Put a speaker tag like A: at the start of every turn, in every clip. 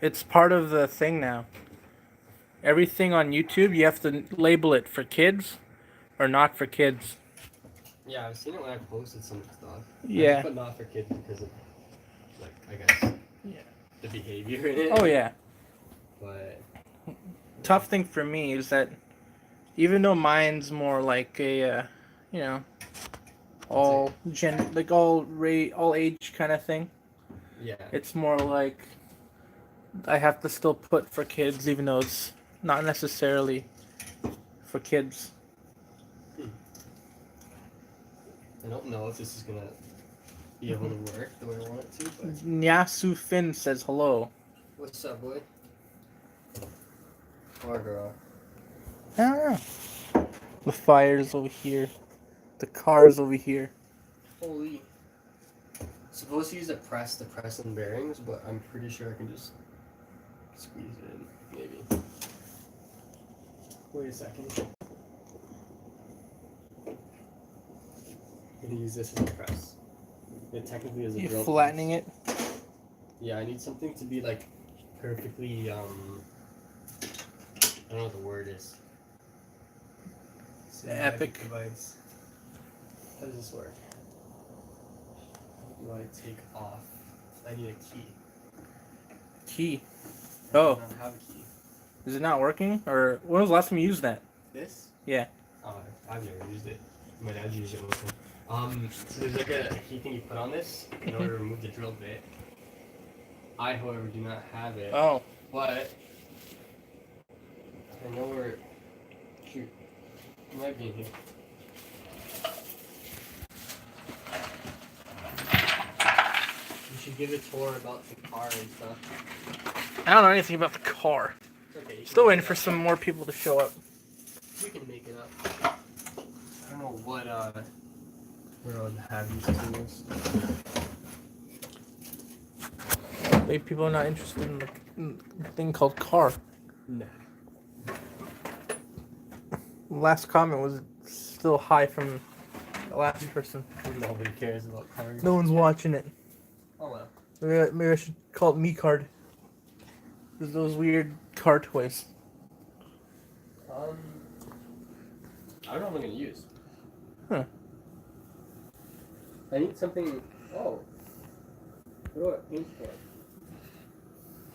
A: It's part of the thing now. Everything on YouTube, you have to label it for kids or not for kids.
B: Yeah, I've seen it when I posted some stuff. I just
A: Yeah.
B: put not for kids because of, like, I guess,
A: Yeah.
B: the behavior in it.
A: Oh yeah.
B: But
A: Tough thing for me is that even though mine's more like a, you know, all like all age kind of thing.
B: yeah.
A: It's more like I have to still put for kids, even though it's not necessarily for kids.
B: I don't know if this is gonna be able to work the way I want it to, but
A: Nyasu Finn says hello.
B: what's up, boy? Or girl?
A: I don't know. The fire's over here. The car's over here.
B: Holy. Supposed to use a press to press in bearings, but I'm pretty sure I can just squeeze it in, maybe. Wait a second. I'm gonna use this as a press. It technically is a drill.
A: You're flattening it?
B: Yeah, I need something to be like perfectly, I don't know what the word is.
A: Epic
B: device. How does this work? How do I take off? I need a key.
A: Key.
B: I
A: Oh.
B: don't have a key.
A: Is it not working? Or when was the last time you used that?
B: This?
A: Yeah.
B: Oh, I've never used it. My dad used it mostly. So there's like a key thing you put on this in order to remove the drill bit. I, however, do not have it.
A: Oh.
B: But I know where. Shoot, it might be in here. You should give a tour about the car and stuff.
A: I don't know anything about the car.
B: Okay.
A: Still waiting for some more people to show up.
B: We can make it up. I don't know what where I would have these tools.
A: Maybe people are not interested in the thing called car.
B: No.
A: The last comment was still high from the last person.
B: Nobody cares about cars.
A: No one's watching it.
B: Oh well.
A: Maybe I should call it me card. There's those weird car toys.
B: I don't know what I'm gonna use.
A: Huh.
B: I need something. Oh. What do I paint for?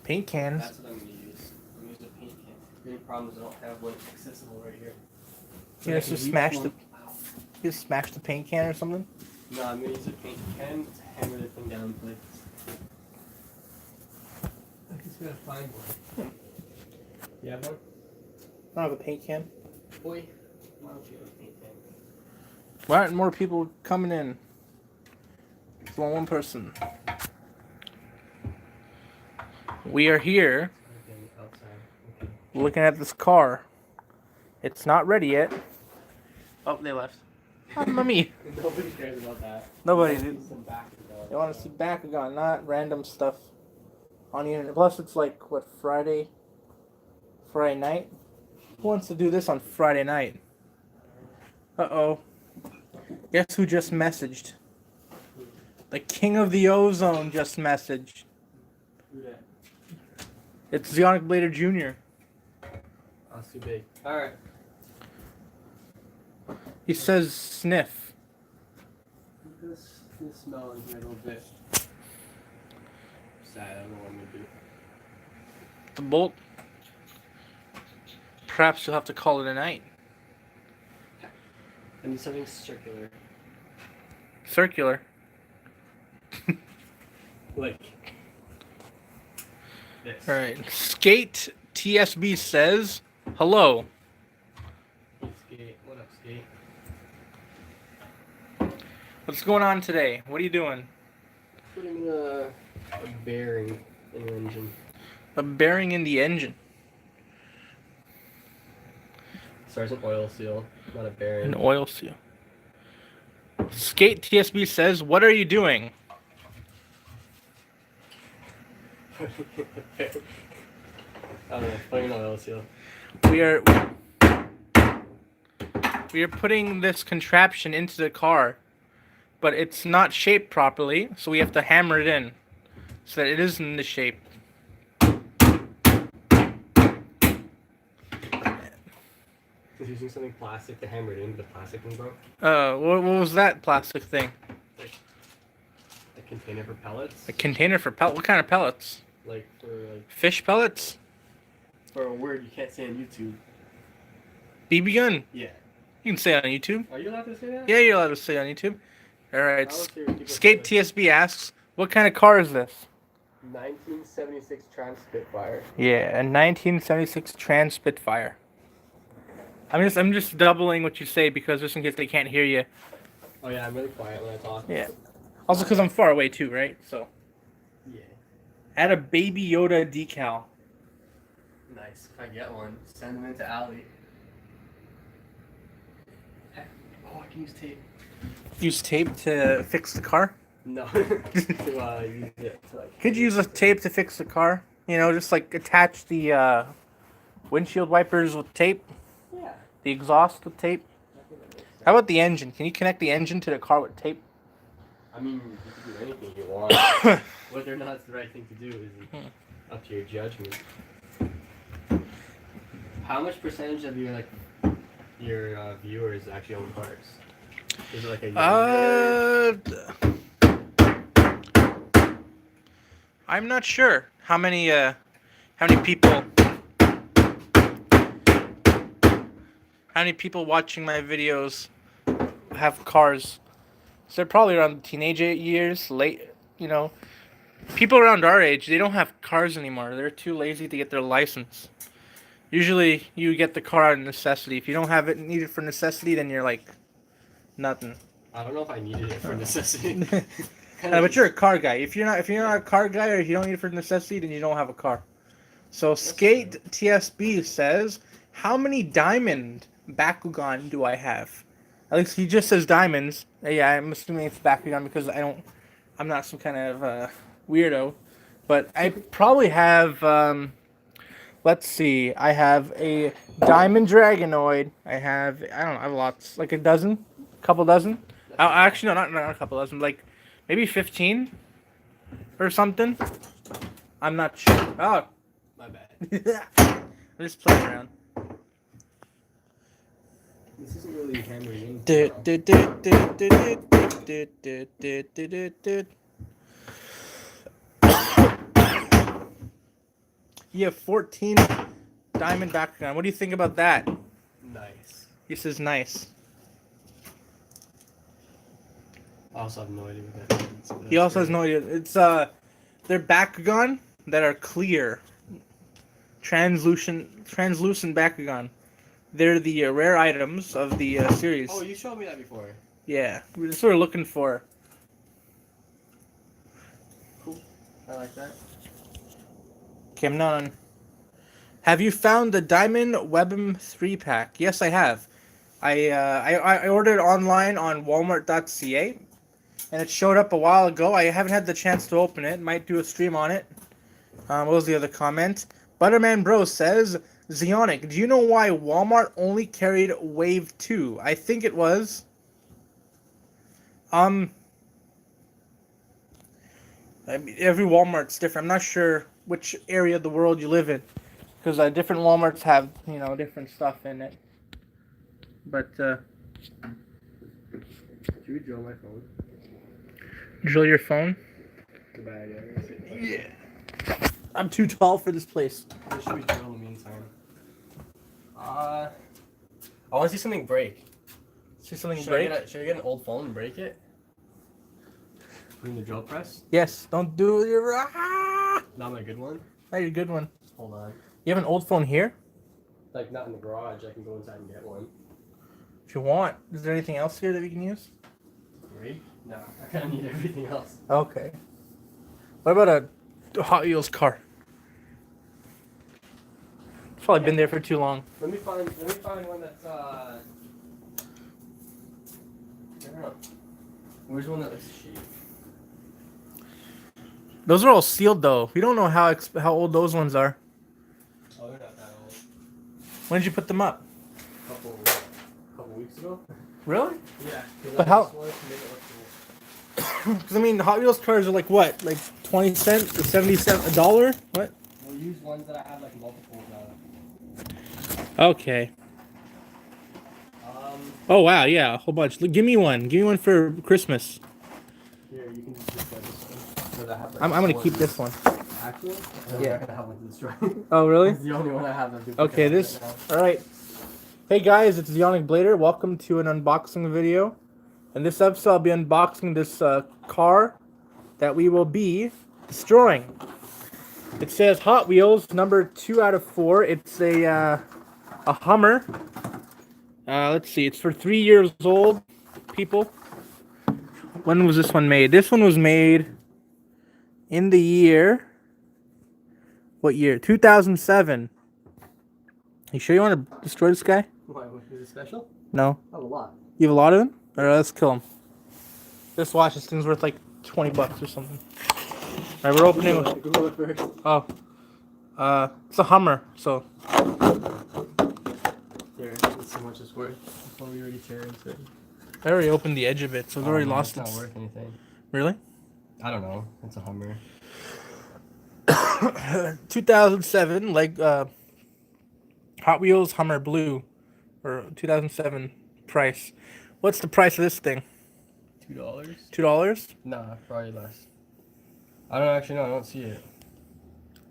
A: Paint cans.
B: That's what I'm gonna use. I'm gonna use a paint can. The only problem is I don't have one accessible right here. So
A: You
B: I
A: just
B: can
A: smash
B: use
A: the
B: one-
A: you just smash the paint can or something.
B: No, I'm gonna use a paint can to hammer the thing down in place. I'm just gonna find one. You have one?
A: I don't have a paint can.
B: Boy, why don't you have a paint can?
A: Why aren't more people coming in? It's only one person. We are here
B: Okay, outside. Okay.
A: looking at this car. It's not ready yet. Oh, they left. Me.
B: Nobody cares about that.
A: Nobody.
B: They want to see some Bakugan.
A: They want to see Bakugan, not random stuff on the internet. Plus, it's like, what, Friday night? Who wants to do this on Friday night? Uh-oh. Guess who just messaged? The king of the ozone just messaged.
B: Who that?
A: It's Zionic Blader Jr.
B: Oh, it's too big. Alright.
A: He says sniff.
B: This smell in here a little bit. Sad, I don't know what I'm gonna do.
A: The bolt. Perhaps you'll have to call it a night.
B: I need something circular.
A: Circular.
B: Like this.
A: Alright. Skate TSB says hello.
B: Hey, Skate. What up, Skate?
A: What's going on today? What are you doing?
B: Putting in a bearing in an engine.
A: A bearing in the engine.
B: Sorry, it's an oil seal, not a bearing.
A: An oil seal. Skate TSB says, what are you doing?
B: I don't know, putting an oil seal.
A: We are putting this contraption into the car, but it's not shaped properly, so we have to hammer it in so that it is in the shape.
B: Was using something plastic to hammer it in, but the plastic thing broke.
A: What was that plastic thing?
B: Like a container for pellets.
A: A container for pellet? What kind of pellets?
B: Like for like
A: Fish pellets?
B: for a word you can't say on YouTube.
A: BB gun?
B: Yeah.
A: You can say it on YouTube.
B: Are you allowed to say that?
A: Yeah, you're allowed to say it on YouTube. Alright,
B: I was hearing people
A: Skate
B: say
A: TSB asks, what kind of car is this?
B: 1976 Trans Spitfire.
A: Yeah, a 1976 Trans Spitfire. I'm just doubling what you say because just in case they can't hear you.
B: Oh yeah, I'm really quiet when I talk.
A: Yeah. Also because I'm far away too, right? So.
B: Yeah.
A: Add a Baby Yoda decal.
B: Nice. If I get one, send them into Alley. Oh, I can use tape.
A: Use tape to fix the car?
B: No. to use it to like.
A: Could you use a tape to fix the car? You know, just like attach the windshield wipers with tape.
B: Yeah.
A: The exhaust with tape. How about the engine? Can you connect the engine to the car with tape?
B: I mean, you can do anything you want. Whether or not it's the right thing to do is up to your judgment. How much percentage of your viewers actually own cars? Is it like a
A: I'm not sure how many people watching my videos have cars. So they're probably around teenage years, late, you know. People around our age, they don't have cars anymore. They're too lazy to get their license. Usually, you get the car out of necessity. If you don't have it needed for necessity, then you're like, nothing.
B: I don't know if I needed it for necessity.
A: But you're a car guy. If you're not a car guy, or if you don't need it for necessity, then you don't have a car. So Skate TSB says, how many diamond Bakugan do I have? At least he just says diamonds. Yeah, I'm assuming it's Bakugan because I'm not some kind of weirdo. But I probably have, let's see, I have a Diamond Dragonoid. I have lots, like a couple dozen. Actually, no, not a couple dozen, like maybe 15 or something. I'm not sure. Oh,
B: my bad.
A: I'm just playing around.
B: This isn't really hammering in.
A: You have 14 diamond background. What do you think about that?
B: Nice.
A: This is nice.
B: I also have no idea what that means. So
A: He also has no idea. It's they're Bakugan that are clear, translucent Bakugan. They're the rare items of the series.
B: Oh, you showed me that before.
A: Yeah, we're just sort of looking for.
B: Cool. I like that.
A: Kim Nunn. Have you found the Diamond Webm 3-pack? Yes, I have. I ordered online on Walmart.ca, and it showed up a while ago. I haven't had the chance to open it. Might do a stream on it. What was the other comment? Butterman Bro says, Zeonic, do you know why Walmart only carried Wave 2? I think it was... I mean, every Walmart's different. I'm not sure which area of the world you live in, because different Walmarts have, different stuff in it. But,
B: Should we drill my phone?
A: Drill your phone?
B: Goodbye, guys.
A: Yeah. I'm too tall for this place.
B: What should we drill in the meantime? I want to see something break.
A: See something
B: Should
A: break?
B: I get an old phone and break it? Put in the drill press?
A: Yes. Don't do your...
B: Not my good one?
A: Not your good one.
B: Hold on.
A: You have an old phone here?
B: Like, not in the garage. I can go inside and get one.
A: If you want. Is there anything else here that we can use?
B: Break? No. I kind of need everything else.
A: Okay. What about a Hot Wheels car? It's probably been there for too long.
B: Let me find one that's I don't know. Where's one that looks cheap?
A: Those are all sealed though. We don't know how old those ones are.
B: Oh, they're not that old.
A: When did you put them up?
B: Couple weeks ago.
A: Really?
B: Yeah.
A: But how? Because I mean, Hot Wheels cars are like what? Like 20 cents or 70 cents, $1? What?
B: We'll use ones that I have like multiples of.
A: Okay. Oh wow, yeah, a whole bunch. Look, give me one. Give me one for Christmas.
B: Here, you can just destroy this one. I have, like,
A: I'm gonna
B: four
A: keep
B: of
A: this
B: these.
A: one.
B: Actually,
A: Yeah.
B: I'm not gonna have one to destroy.
A: Oh really?
B: It's the only one I have that duplicate
A: Okay,
B: on
A: this.
B: right now.
A: All right. Hey guys, it's Zionic Blader. Welcome to an unboxing video. In this episode, I'll be unboxing this car that we will be destroying. It says Hot Wheels number 2 out of 4. It's a Hummer. Let's see. It's for 3 years old. People. When was this one made? This one was made in the year. What year? 2007. You sure you want to destroy this guy?
B: Why? Is it special?
A: No.
B: I have a lot.
A: You have a lot of them? Alright, let's kill him. Just watch. This thing's worth like 20 bucks or something. Alright, we're opening.
B: Google it first.
A: Oh. It's a Hummer, so.
B: Here, let's see how much it's worth. Before we already tear into it.
A: I already opened the edge of it, so I've already
B: man,
A: lost
B: it's
A: it.
B: not worth anything.
A: Really?
B: I don't know. It's a Hummer.
A: 2007, like, Hot Wheels Hummer Blue. Or 2007 price. What's the price of this thing?
B: $2?
A: $2?
B: Nah, probably less. I don't actually know. I don't see it.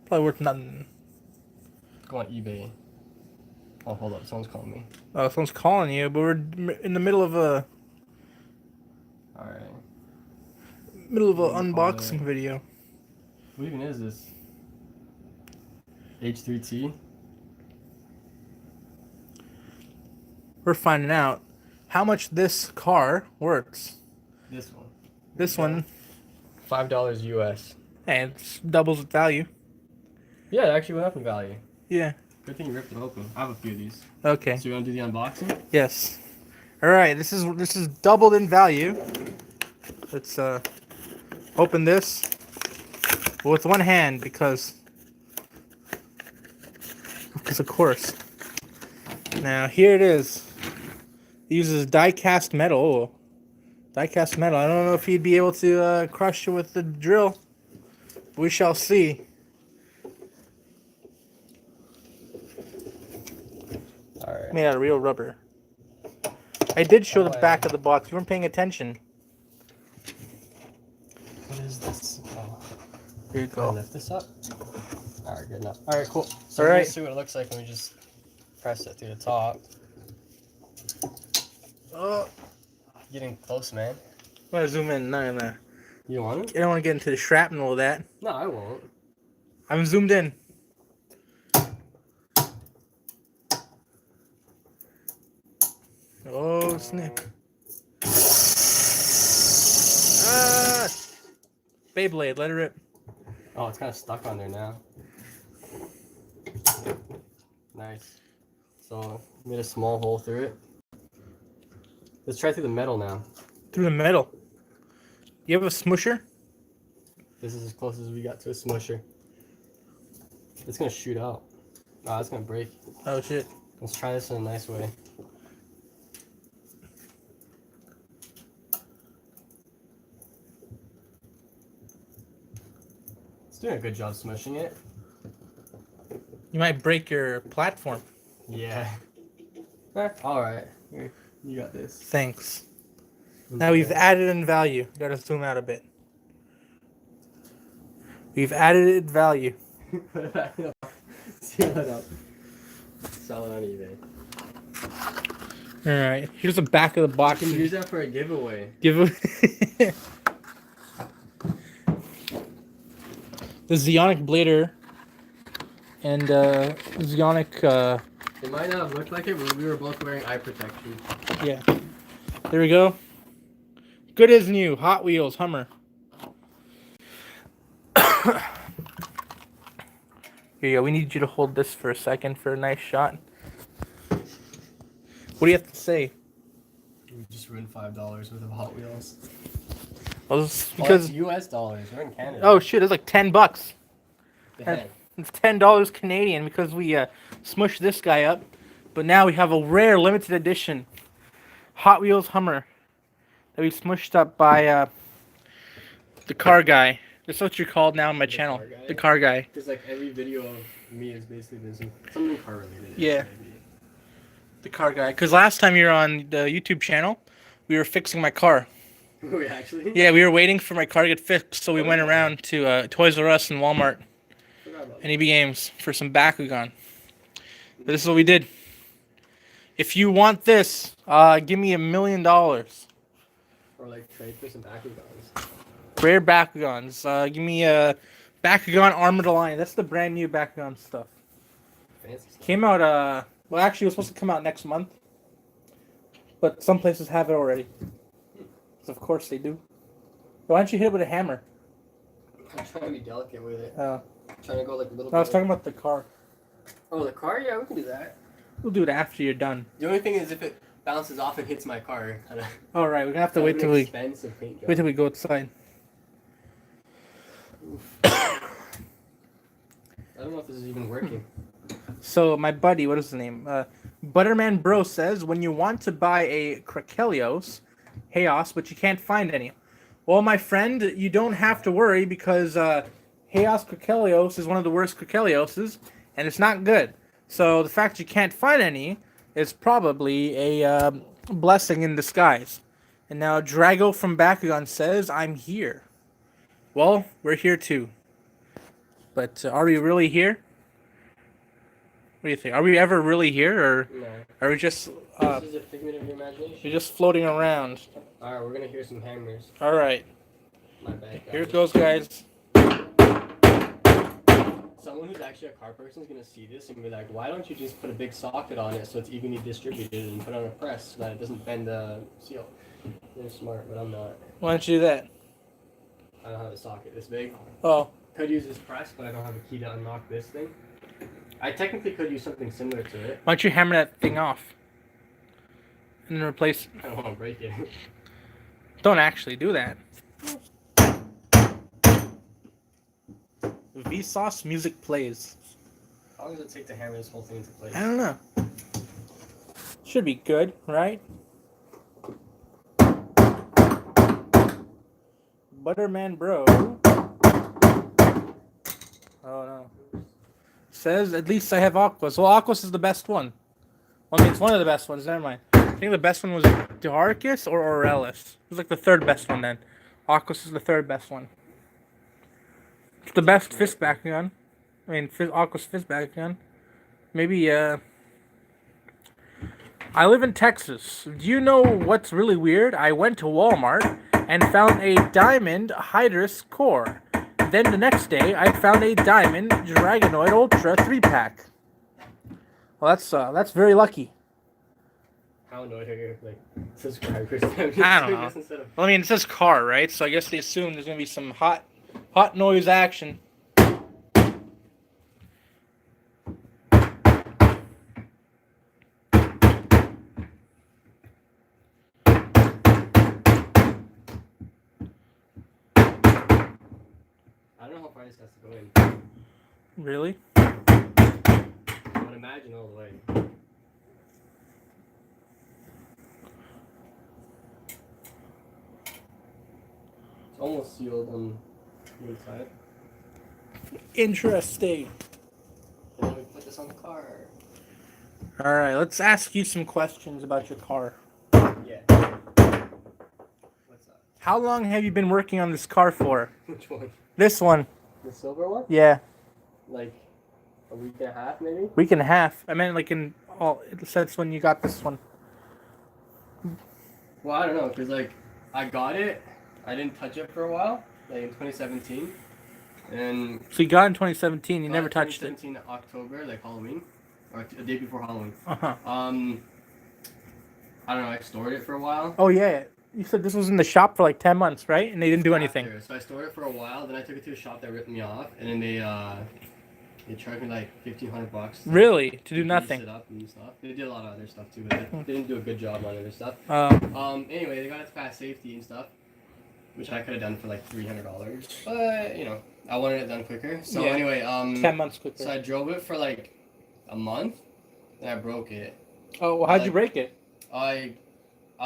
A: Probably worth nothing.
B: Go on eBay. Oh, hold up. Someone's calling me.
A: Oh, someone's calling you, but we're in the middle of a
B: Alright.
A: unboxing video.
B: What even is this? H3T?
A: We're finding out how much this car worth.
B: This one.
A: This one,
B: $5 US.
A: hey, it doubles its value.
B: Yeah, it actually went up in value.
A: Yeah.
B: Good thing you ripped it open. I have a few of these.
A: Okay.
B: So you want to do the unboxing?
A: Yes. All right. This is doubled in value. Let's open this with one hand because of course. Now here it is. It uses die-cast metal. Die-cast metal. I don't know if he'd be able to crush it with the drill. We shall see.
B: Alright.
A: Made out of real rubber. I did show the back of the box. You weren't paying attention.
B: What is this? Oh.
A: Here you
B: Can I
A: go.
B: lift this up? Alright, good enough. Alright, cool. So we're
A: Alright.
B: gonna see what it looks like when we just press it through the top.
A: Oh,
B: Getting close, man.
A: I'm gonna zoom in. No.
B: You want it?
A: I don't want to get into the shrapnel of that.
B: No, I won't.
A: I'm zoomed in. Oh, snap. Ah! Beyblade, let it rip.
B: Oh, it's kind of stuck on there now. Nice. So, made a small hole through it. Let's try through the metal now.
A: Through the metal. You have a smusher?
B: This is as close as we got to a smusher. It's gonna shoot out. Ah, it's gonna break.
A: Oh, shit.
B: Let's try this in a nice way. It's doing a good job smushing it.
A: You might break your platform.
B: Yeah. Alright. Here, you got this.
A: Thanks. Now we've added in value. Gotta zoom out a bit. We've added in value.
B: Put it back up. Seal it up. Sell it on eBay.
A: Alright, here's the back of the box.
B: You can use that for a giveaway.
A: Give it. The Zionic Blader and Zionic.
B: It might not have looked like it, but we were both wearing eye protection.
A: Yeah. There we go. Good as new. Hot Wheels Hummer. Here you go. We need you to hold this for a second for a nice shot. What do you have to say?
B: We just ruined $5 worth of Hot Wheels.
A: Well, this is
B: Because
A: because
B: US dollars. We're in Canada.
A: oh shit, it's like $10.
B: The heck?
A: It's $10 Canadian because we smushed this guy up. But now we have a rare limited edition Hot Wheels Hummer that we smushed up by the car guy. That's what you're called now on my channel.
B: car guy?
A: The car guy.
B: Because like every video of me has basically been something car related.
A: Yeah.
B: Maybe.
A: The car guy. Because last time you were on the YouTube channel, we were fixing my car.
B: Wait, actually?
A: Yeah, we were waiting for my car to get fixed, so we
B: Oh,
A: went
B: yeah.
A: around to Toys R Us and Walmart
B: Forgot about
A: and EB Games for some Bakugan. But this is what we did. If you want this, give me $1 million.
B: Or like trade for some Bakugans.
A: Rare Bakugans. Give me a Bakugan Armored Alliance. That's the brand new Bakugan stuff.
B: Fancy stuff.
A: Came out, well, actually, it was supposed to come out next month. But some places have it already. So of course they do. Why don't you hit it with a hammer?
B: I'm trying to be delicate with it.
A: I'm
B: Trying to go like a little
A: I was talking about the car.
B: Oh, the car? Yeah, we can do that.
A: We'll do it after you're done.
B: The only thing is if it bounces off and hits my car.
A: All right, we're gonna have to wait till we
B: expensive paint job.
A: wait till we go outside.
B: I don't know if this is even working.
A: So my buddy, what is his name? Butterman Bro says when you want to buy a Krakelios, Chaos, but you can't find any. Well, my friend, you don't have to worry because Chaos Krakelios is one of the worst Krakelioses, and it's not good. So the fact you can't find any is probably a blessing in disguise. And now Drago from Bakugan says, I'm here. Well, we're here too. But are we really here? What do you think? Are we ever really here, or
B: No.
A: are we just
B: This is a figment of your imagination.
A: you're just floating around?
B: Alright, we're gonna hear some hammers.
A: All right,
B: My bad.
A: here it goes, guys.
B: Someone who's actually a car person is gonna see this and be like, why don't you just put a big socket on it so it's evenly distributed and put it on a press so that it doesn't bend the seal? They're smart, but I'm not.
A: Why don't you do that?
B: I don't have a socket this big.
A: Oh,
B: Could use this press, but I don't have a key to unlock this thing. I technically could use something similar to it.
A: why don't you hammer that thing off and then replace?
B: I don't want to break it.
A: Don't actually do that. Vsauce music plays.
B: How long does it take to hammer this whole thing into place?
A: I don't know. Should be good, right? Butterman Bro. Oh no. Says at least I have Aquas. Well, Aquas is the best one. Well, I mean, it's one of the best ones. Never mind. I think the best one was Darkus or Aurelis. It was like the third best one then. Aquas is the third best one. It's the best fist Bakugan. I mean, Aqua's fist Bakugan. Maybe, I live in Texas. Do you know what's really weird? I went to Walmart and found a Diamond Hydrus core. Then the next day, I found a Diamond Dragonoid Ultra 3-pack. Well, that's very lucky.
B: How annoyed are your subscribers?
A: I don't know. Well, I mean, it says car, right? So I guess they assume there's gonna be some hot noise action.
B: I don't know how far this has to go in.
A: Really?
B: I would imagine all the way. It's almost sealed on the inside.
A: Interesting.
B: And then we put this on the car.
A: All right, let's ask you some questions about your car.
B: Yeah. What's up?
A: How long have you been working on this car for?
B: Which one?
A: This one.
B: The silver one?
A: Yeah,
B: Like a week and a half, maybe?
A: week and a half. I meant like in all. It says when you got this one.
B: Well, I don't know, because like I got it, I didn't touch it for a while, like in 2017, and
A: So you got it in 2017. You never touched it.
B: 2017 October, like Halloween, or a day before Halloween.
A: Uh-huh.
B: I don't know, I stored it for a while.
A: Oh yeah. You said this was in the shop for like 10 months, right? And they didn't do anything.
B: After. So I stored it for a while, then I took it to a shop that ripped me off, and then they charged me like $1,500.
A: Really? To do
B: grease
A: nothing?
B: it up and stuff. They did a lot of other stuff too, but they didn't do a good job on other stuff. Anyway, they got it to pass safety and stuff, which I could have done for like $300, but you know, I wanted it done quicker. So
A: Yeah.
B: anyway,
A: 10 months quicker.
B: so I drove it for like a month, and I broke it.
A: Oh, well, how'd you break it?
B: I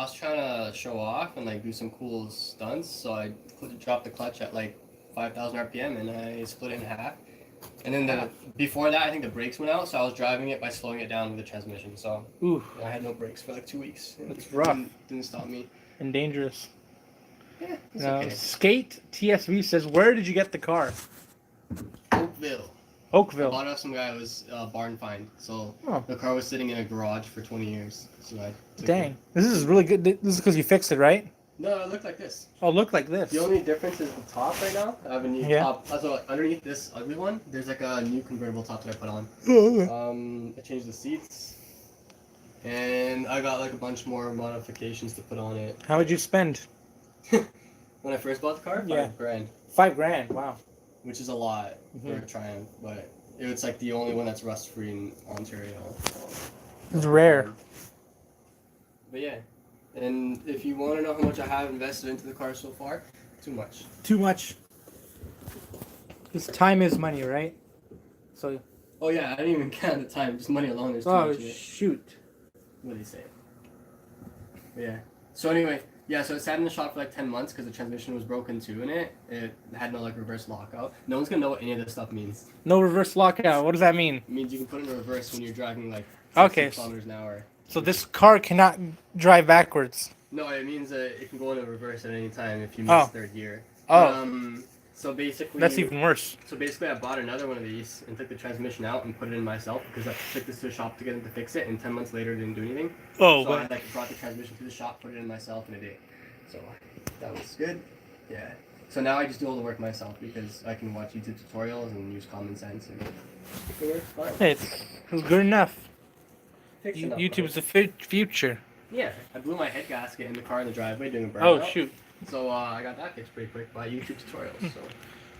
B: was trying to show off and like do some cool stunts, so I dropped the clutch at like 5,000 RPM and I split it in half. And then before that, I think the brakes went out, so I was driving it by slowing it down with the transmission. So I had no brakes for like 2 weeks.
A: That's rough.
B: Didn't stop me.
A: And dangerous.
B: Yeah, it's okay.
A: Skate TSV says, where did you get the car?
B: Oakville. I bought it off some guy. It was barn find. So the car was sitting in a garage for 20 years. So I took it.
A: This is really good. This is because you fixed it, right?
B: No, it looked like this.
A: Oh, look like this.
B: The only difference is the top right now. I have a new top. So underneath this ugly one, there's like a new convertible top that I put on. I changed the seats. And I got like a bunch more modifications to put on it.
A: How would you spend?
B: When I first bought the car? $5,000.
A: $5,000, wow.
B: Which is a lot for a Triumph, but it's like the only one that's rust free in Ontario.
A: It's rare.
B: But yeah. And if you want to know how much I have invested into the car so far, too much.
A: Too much. Because time is money, right? So.
B: Oh yeah, I didn't even count the time. Just money alone. There's too much.
A: Oh shoot.
B: What do you say? But yeah. So anyway, so it sat in the shop for like 10 months because the transmission was broken too in it. It had no like reverse lockout. No one's gonna know what any of this stuff means.
A: No reverse lockout. What does that mean?
B: It means you can put it in reverse when you're driving like 60 kilometers an hour.
A: So this car cannot drive backwards.
B: No, it means it can go into reverse at any time if you miss third gear. So basically...
A: That's even worse.
B: So basically I bought another one of these and took the transmission out and put it in myself because I took this to the shop to get them to fix it and 10 months later it didn't do anything. So I like brought the transmission to the shop, put it in myself, and it did. So that was good. Yeah. So now I just do all the work myself because I can watch YouTube tutorials and use common sense and it works fine.
A: Hey, it's good enough. YouTube's the future.
B: Yeah, I blew my head gasket in the car in the driveway doing a burnout.
A: Oh shoot!
B: So I got that fixed pretty quick by YouTube tutorials.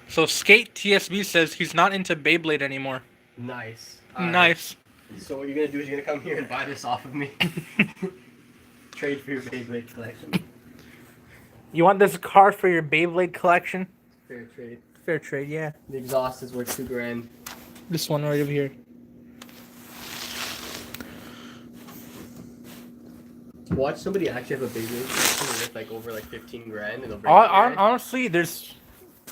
A: So Skate TSB says he's not into Beyblade anymore.
B: Nice.
A: Nice.
B: So what you're gonna do is you're gonna come here and buy this off of me. Trade for your Beyblade collection.
A: You want this car for your Beyblade collection?
B: Fair trade.
A: Fair trade, yeah.
B: The exhaust is worth $2,000.
A: This one right over here.
B: Watch somebody actually have a Beyblade worth like over like $15,000 and they'll bring it
A: honestly, there's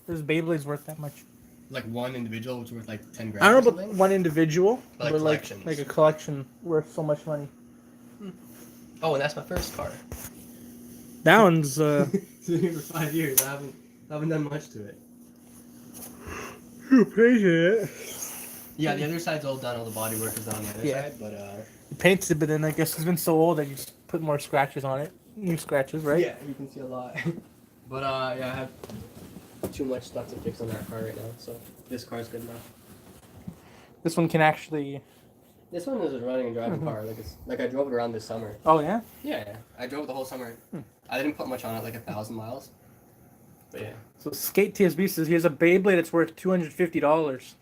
A: Beyblades worth that much.
B: Like one individual was worth like $10,000.
A: I don't know about one individual,
B: but
A: like a collection worth so much money.
B: Oh, and that's my first car.
A: That one's
B: It's been for 5 years. I haven't done much to it.
A: You painted it.
B: Yeah, the other side's all done. All the body work is done on the other side, but
A: you painted it, but then I guess it's been so old that you just put more scratches on it. New scratches, right?
B: Yeah, you can see a lot. But I have too much stuff to fix on that car right now, so this car's good enough.
A: This one can actually.
B: This one is a running and driving car. Like I drove it around this summer.
A: Oh yeah.
B: Yeah, I drove the whole summer. I didn't put much on it, like 1,000 miles. But yeah.
A: So Skate TSB says he has a Beyblade that's worth $250.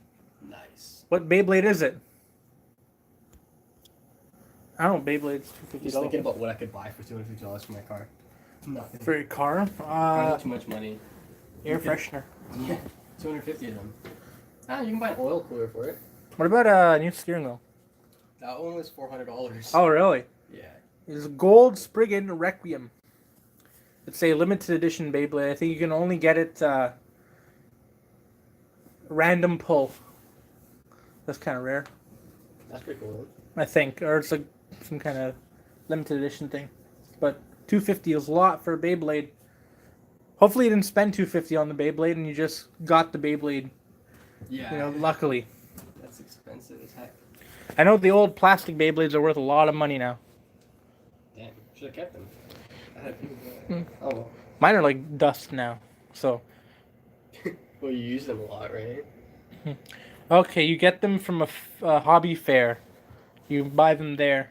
B: Nice.
A: What Beyblade is it? I don't know. Beyblades $250.
B: Just thinking about what I could buy for $250 for my car. Nothing.
A: For your car?
B: I need too much money.
A: Air freshener.
B: Yeah, 250 of them. You can buy an oil cooler for it.
A: What about a new steering wheel?
B: That one was $400.
A: Oh really?
B: Yeah.
A: It's Gold Spriggan Requiem. It's a limited edition Beyblade. I think you can only get it random pull. That's kind of rare.
B: That's pretty cool.
A: I think, or it's like some kind of limited edition thing. But $250 is a lot for a Beyblade. Hopefully you didn't spend $250 on the Beyblade and you just got the Beyblade.
B: Yeah.
A: You know, luckily.
B: That's expensive as heck.
A: I know the old plastic Beyblades are worth a lot of money now.
B: Damn, should have kept them. I had people do that. Oh well.
A: Mine are like dust now, so.
B: Well, you use them a lot, right?
A: Okay, you get them from a hobby fair. You buy them there.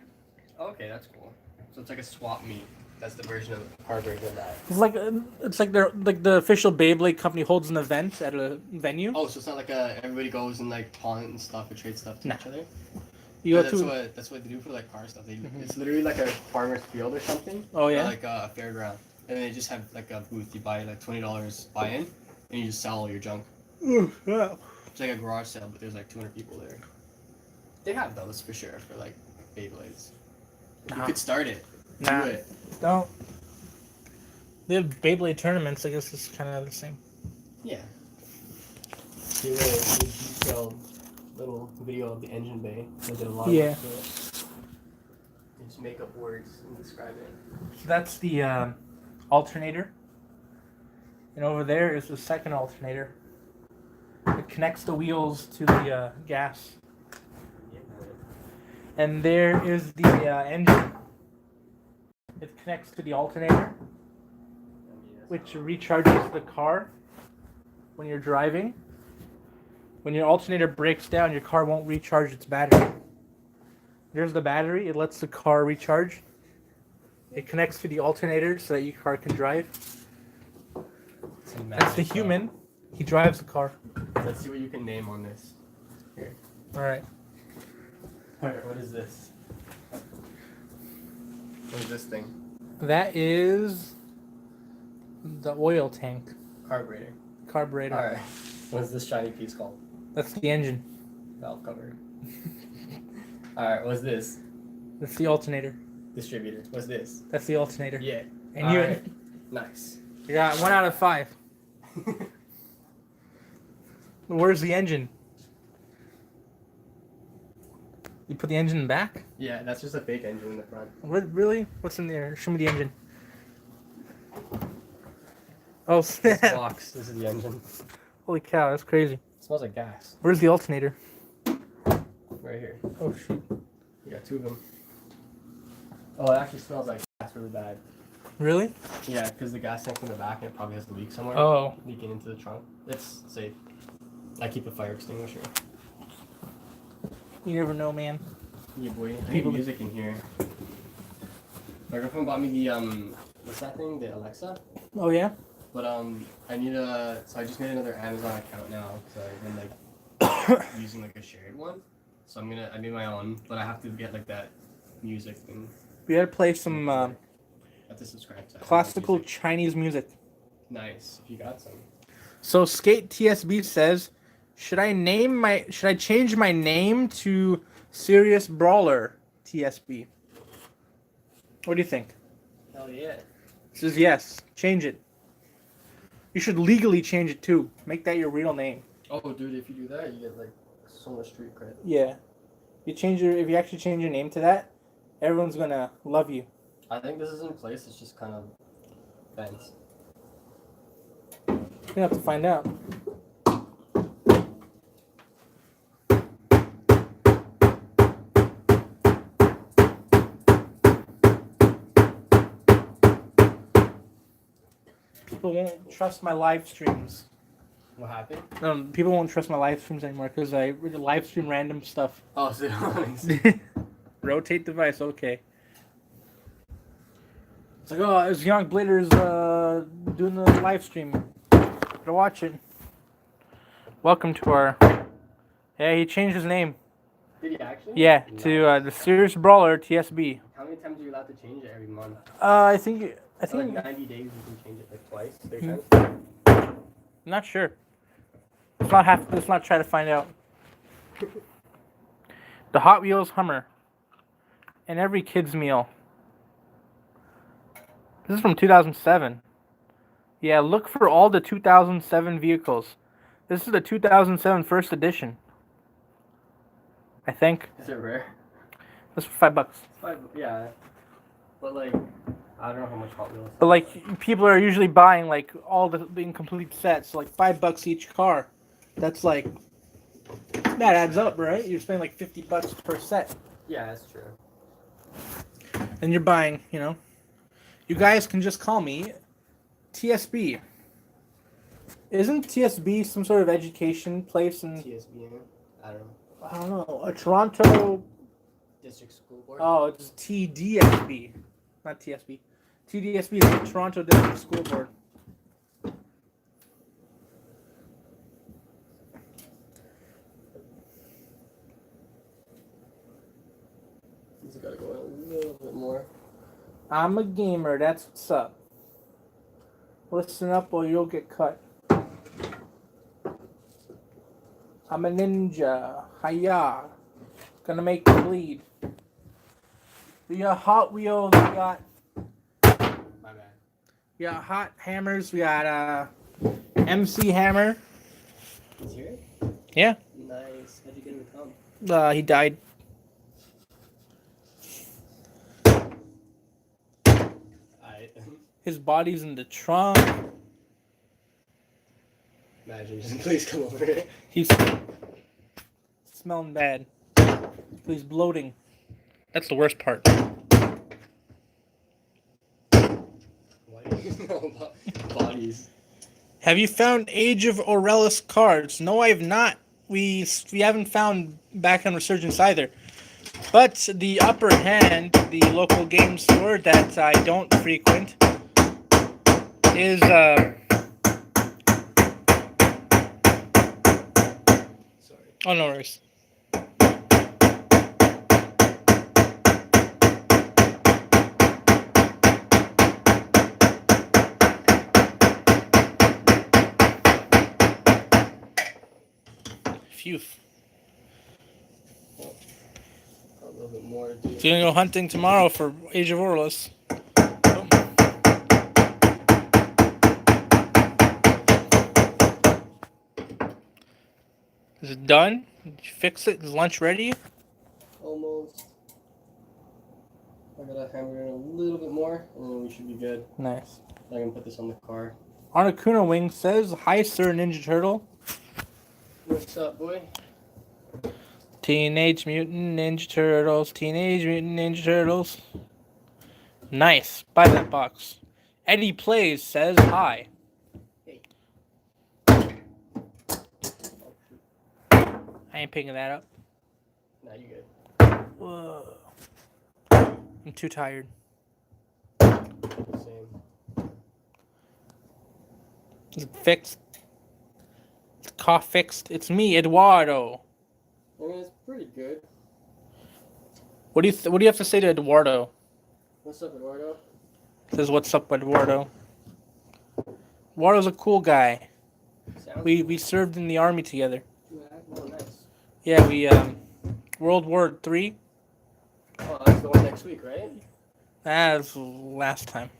B: Okay, that's cool. So it's like a swap meet. That's the version of our version of that.
A: It's like they're like the official Beyblade company holds an event at a venue.
B: Oh, so it's not like everybody goes and like pawn and stuff and trade stuff to each other. That's what they do for like car stuff. It's literally like a farmer's field or something.
A: Oh yeah.
B: Or like a fairground, and they just have like a booth. You buy like $20 buy-in, and you just sell all your junk.
A: Yeah.
B: It's like a garage sale, but there's like 200 people there. They have those for sure for like Beyblades. You could start it. Do it.
A: Don't. They have Beyblade tournaments. I guess it's kind of the same.
B: Yeah. Here's a detailed little video of the engine bay. I did a lot of
A: Yeah.
B: work to it. You just make up words and describe it.
A: So that's the alternator. And over there is the second alternator. It connects the wheels to the gas. And there is the engine. It connects to the alternator, which recharges the car when you're driving. When your alternator breaks down, your car won't recharge its battery. There's the battery. It lets the car recharge. It connects to the alternator so that your car can drive. That's the human. He drives the car.
B: Let's see what you can name on this. Here.
A: Alright.
B: Alright, what is this? What is this thing?
A: That is the oil tank.
B: Carburetor.
A: Carburetor.
B: Alright. What's this shiny piece called?
A: That's the engine.
B: Valve cover. Alright, what's this?
A: That's the alternator.
B: Distributor. What's this?
A: That's the alternator.
B: Yeah.
A: And you,
B: Alright. Nice.
A: you got 1 out of 5. Where's the engine? You put the engine in the back?
B: Yeah, that's just a fake engine in the front.
A: What, really? What's in there? Show me the engine. Oh,
B: This
A: snap.
B: box. This is the engine.
A: Holy cow, that's crazy.
B: It smells like gas.
A: Where's the alternator?
B: Right here.
A: Oh, shoot.
B: You got 2 of them. Oh, it actually smells like gas really bad.
A: Really?
B: Yeah, because the gas tank's in the back and it probably has a leak somewhere.
A: Oh.
B: Leaking into the trunk. It's safe. I keep a fire extinguisher.
A: You never know, man.
B: Yeah, boy. I need
A: People-
B: music in here. My girlfriend bought me the, what's that thing? The Alexa?
A: Oh, yeah?
B: But, I need so I just made another Amazon account now, because I've been, like, using, like, a shared one. So I made my own, but I have to get, like, that music thing.
A: We gotta play some
B: I have to subscribe to
A: classical
B: music.
A: Chinese music.
B: Nice, if you got some.
A: So Skate TSB says, should I change my name to Serious Brawler TSB? What do you think?
B: Hell yeah.
A: He says yes. Change it. You should legally change it too. Make that your real name.
B: Oh, dude, if you do that, you get, like, so much street cred.
A: Yeah. If you actually change your name to that, everyone's gonna love you.
B: I think this is in place, it's just kind of fence.
A: You're gonna have to find out. People won't trust my live streams.
B: What happened?
A: People won't trust my live streams anymore because I live stream random stuff.
B: Oh, so
A: Rotate device, okay. It's like, oh, it's Young Blader's doing the live stream. Gotta watch it. Welcome to our. Yeah, he changed his name.
B: Did he actually?
A: Yeah, to the Serious Brawler TSB.
B: How many times are you allowed to change it every month?
A: I think
B: Like 90 days you can change it like twice, 3 times.
A: I'm not sure. Let's not try to find out. The Hot Wheels Hummer. And every kid's meal. This is from 2007. Yeah, look for all the 2007 vehicles. This is the 2007 first edition. I think.
B: Is it rare?
A: This is for $5.
B: Yeah. But like, I don't know how much Hot Wheels.
A: But like, people are usually buying like all the incomplete sets, so like $5 each car. That's like, that adds up, right? You're spending like $50 per set.
B: Yeah, that's true.
A: And you're buying, you guys can just call me TSB. Isn't TSB some sort of education place in?
B: TSB, I don't
A: I
B: know.
A: don't know. A Toronto.
B: District School Board.
A: Oh, it's TDSB, not TSB. TDSB is the Toronto District School Board.
B: He's got to go a little bit more.
A: I'm a gamer. That's what's up. Listen up, or you'll get cut. I'm a ninja. Hiya. Gonna make you bleed. We got Hot Wheels. We got
B: My bad.
A: Hot Hammers. We got MC Hammer.
B: Is he here?
A: Yeah.
B: Nice. How'd you get him to come?
A: He died. His body's in the trunk.
B: Imagine, just please come over here.
A: He's smelling bad. He's bloating. That's the worst part.
B: Why do you know about bodies?
A: Have you found Age of Aurelis cards? No, I have not. We haven't found Bakugan Resurgence either. But the upper hand, the local game store that I don't frequent, is
B: Sorry.
A: oh, no worries. Phew.
B: A little bit more to do.
A: So you're gonna go hunting tomorrow for Age of Aurelis. Is it done? Did you fix it? Is lunch ready?
B: Almost. I gotta hammer it in a little bit more, and then we should be good.
A: Nice.
B: I can put this on the car.
A: Articuno Wing says, "Hi, Sir Ninja Turtle."
B: What's up, boy?
A: Teenage Mutant Ninja Turtles. Teenage Mutant Ninja Turtles. Nice. Buy that box. Eddie Plays says, "Hi."
B: Hey.
A: I ain't picking that up.
B: Nah, you good.
A: Whoa. I'm too tired.
B: Same.
A: Is it fixed? It's cough fixed. It's me, Eduardo.
B: I mean, it's pretty good.
A: What do you have to say to Eduardo?
B: What's up, Eduardo?
A: Says, "What's up, Eduardo?" Eduardo's a cool guy.
B: Sounds
A: We served in the army together.
B: oh, nice.
A: Yeah, we World War III.
B: Oh, that's the one next week, right?
A: That's last time.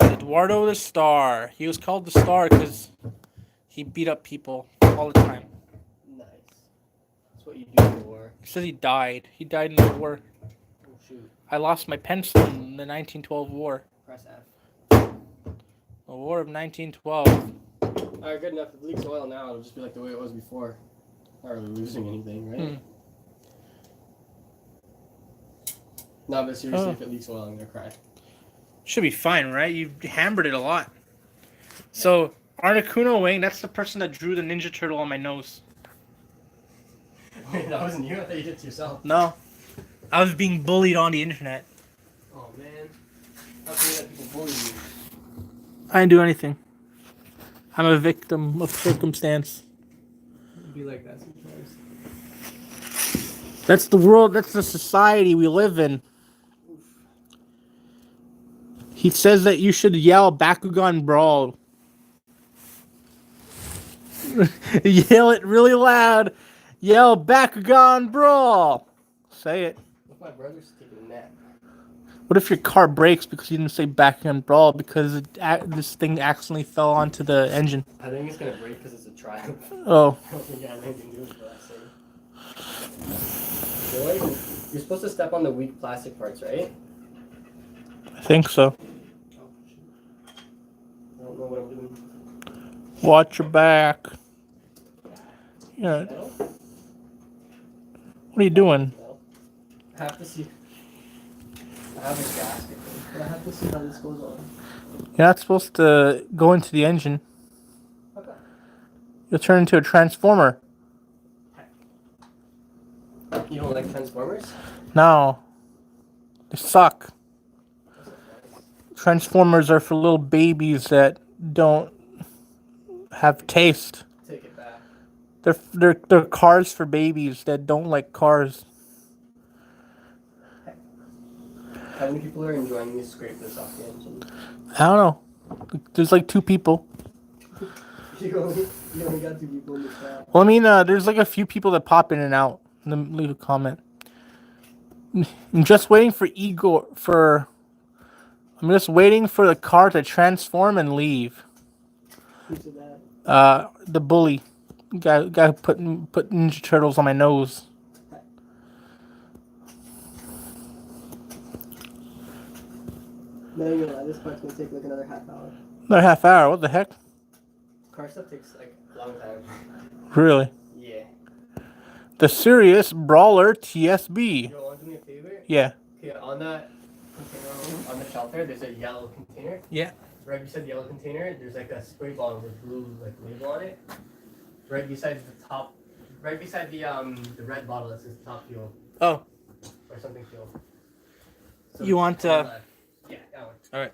A: Eduardo the Star. He was called the Star because he beat up people all the time.
B: Nice. That's what you do in the war.
A: He says he died. He died in the war.
B: Oh, shoot.
A: I lost my pencil in the 1912 war.
B: Press F.
A: The War of 1912.
B: Alright, good enough. If it leaks oil now, it'll just be like the way it was before. Not really losing anything, right? No, but seriously, if it leaks oil, I'm gonna cry.
A: Should be fine, right? You hammered it a lot. So, Articuno Wing, that's the person that drew the Ninja Turtle on my nose.
B: Wait, that wasn't you? I thought you did it to yourself.
A: No. I was being bullied on the internet.
B: Oh, man. How can you let people bully you?
A: I didn't do anything. I'm a victim of circumstance.
B: It'd be like that sometimes.
A: That's the world, that's the society we live in. He says that you should yell Bakugan Brawl. Yell it really loud. Yell Bakugan Brawl. Say it.
B: Look, my brother's taking a nap.
A: What if your car breaks because you didn't say Bakugan Brawl because this thing accidentally fell onto the engine?
B: I think it's gonna break because it's a triumph.
A: Oh.
B: I don't think it has anything to do with that thing. You're supposed to step on the weak plastic parts, right?
A: I think so.
B: I don't know what I'm doing.
A: Watch your back. Yeah. What are you doing?
B: I have to see. I have a gasket, but I have to see how this goes on.
A: You're not supposed to go into the engine.
B: Okay.
A: You'll turn into a transformer.
B: You don't like Transformers?
A: No. They suck. Transformers are for little babies that don't have taste.
B: Take it back.
A: They're cars for babies that don't like cars.
B: How many people are enjoying me scrape this off the engine?
A: I don't know. There's like 2 people.
B: you only got 2 people in the chat.
A: Well, I mean, there's like a few people that pop in and out. Leave a comment. I'm just waiting for I'm just waiting for the car to transform and leave.
B: Who's that?
A: The bully. Got put Ninja Turtles on my nose.
B: No, you're gonna lie. This part's gonna take like another half hour.
A: Another half hour. What the heck?
B: Car stuff takes like a long time.
A: Really?
B: Yeah.
A: The Serious Brawler TSB.
B: You want to do me a favor?
A: Yeah.
B: Okay, on that container, on the shelf there's a yellow container.
A: Yeah.
B: Right beside the yellow container, there's like a spray bottle with blue like label on it. Right beside the top, right beside the red bottle that says top fuel.
A: Oh.
B: Or something fuel. So
A: You want
B: yeah, that one.
A: All right.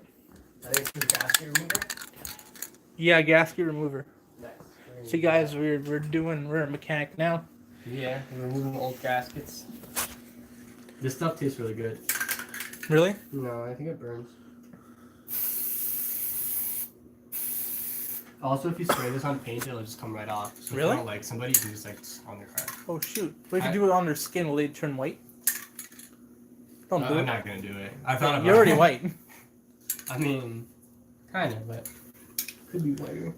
B: I think it's the gasket remover.
A: Yeah, gasket remover.
B: Nice.
A: So guys, we're a mechanic now.
B: Yeah, we're removing old gaskets. This stuff tastes really good.
A: Really?
B: No, I think it burns. Also, if you spray this on paint, it'll just come right off. So
A: really?
B: If you don't like somebody, you can just like on their car.
A: Oh shoot! What if you do it on their skin? Will they turn white? Don't do it.
B: I'm not gonna do it. I thought about
A: You're already white.
B: I mean, kind of, but could be whiter.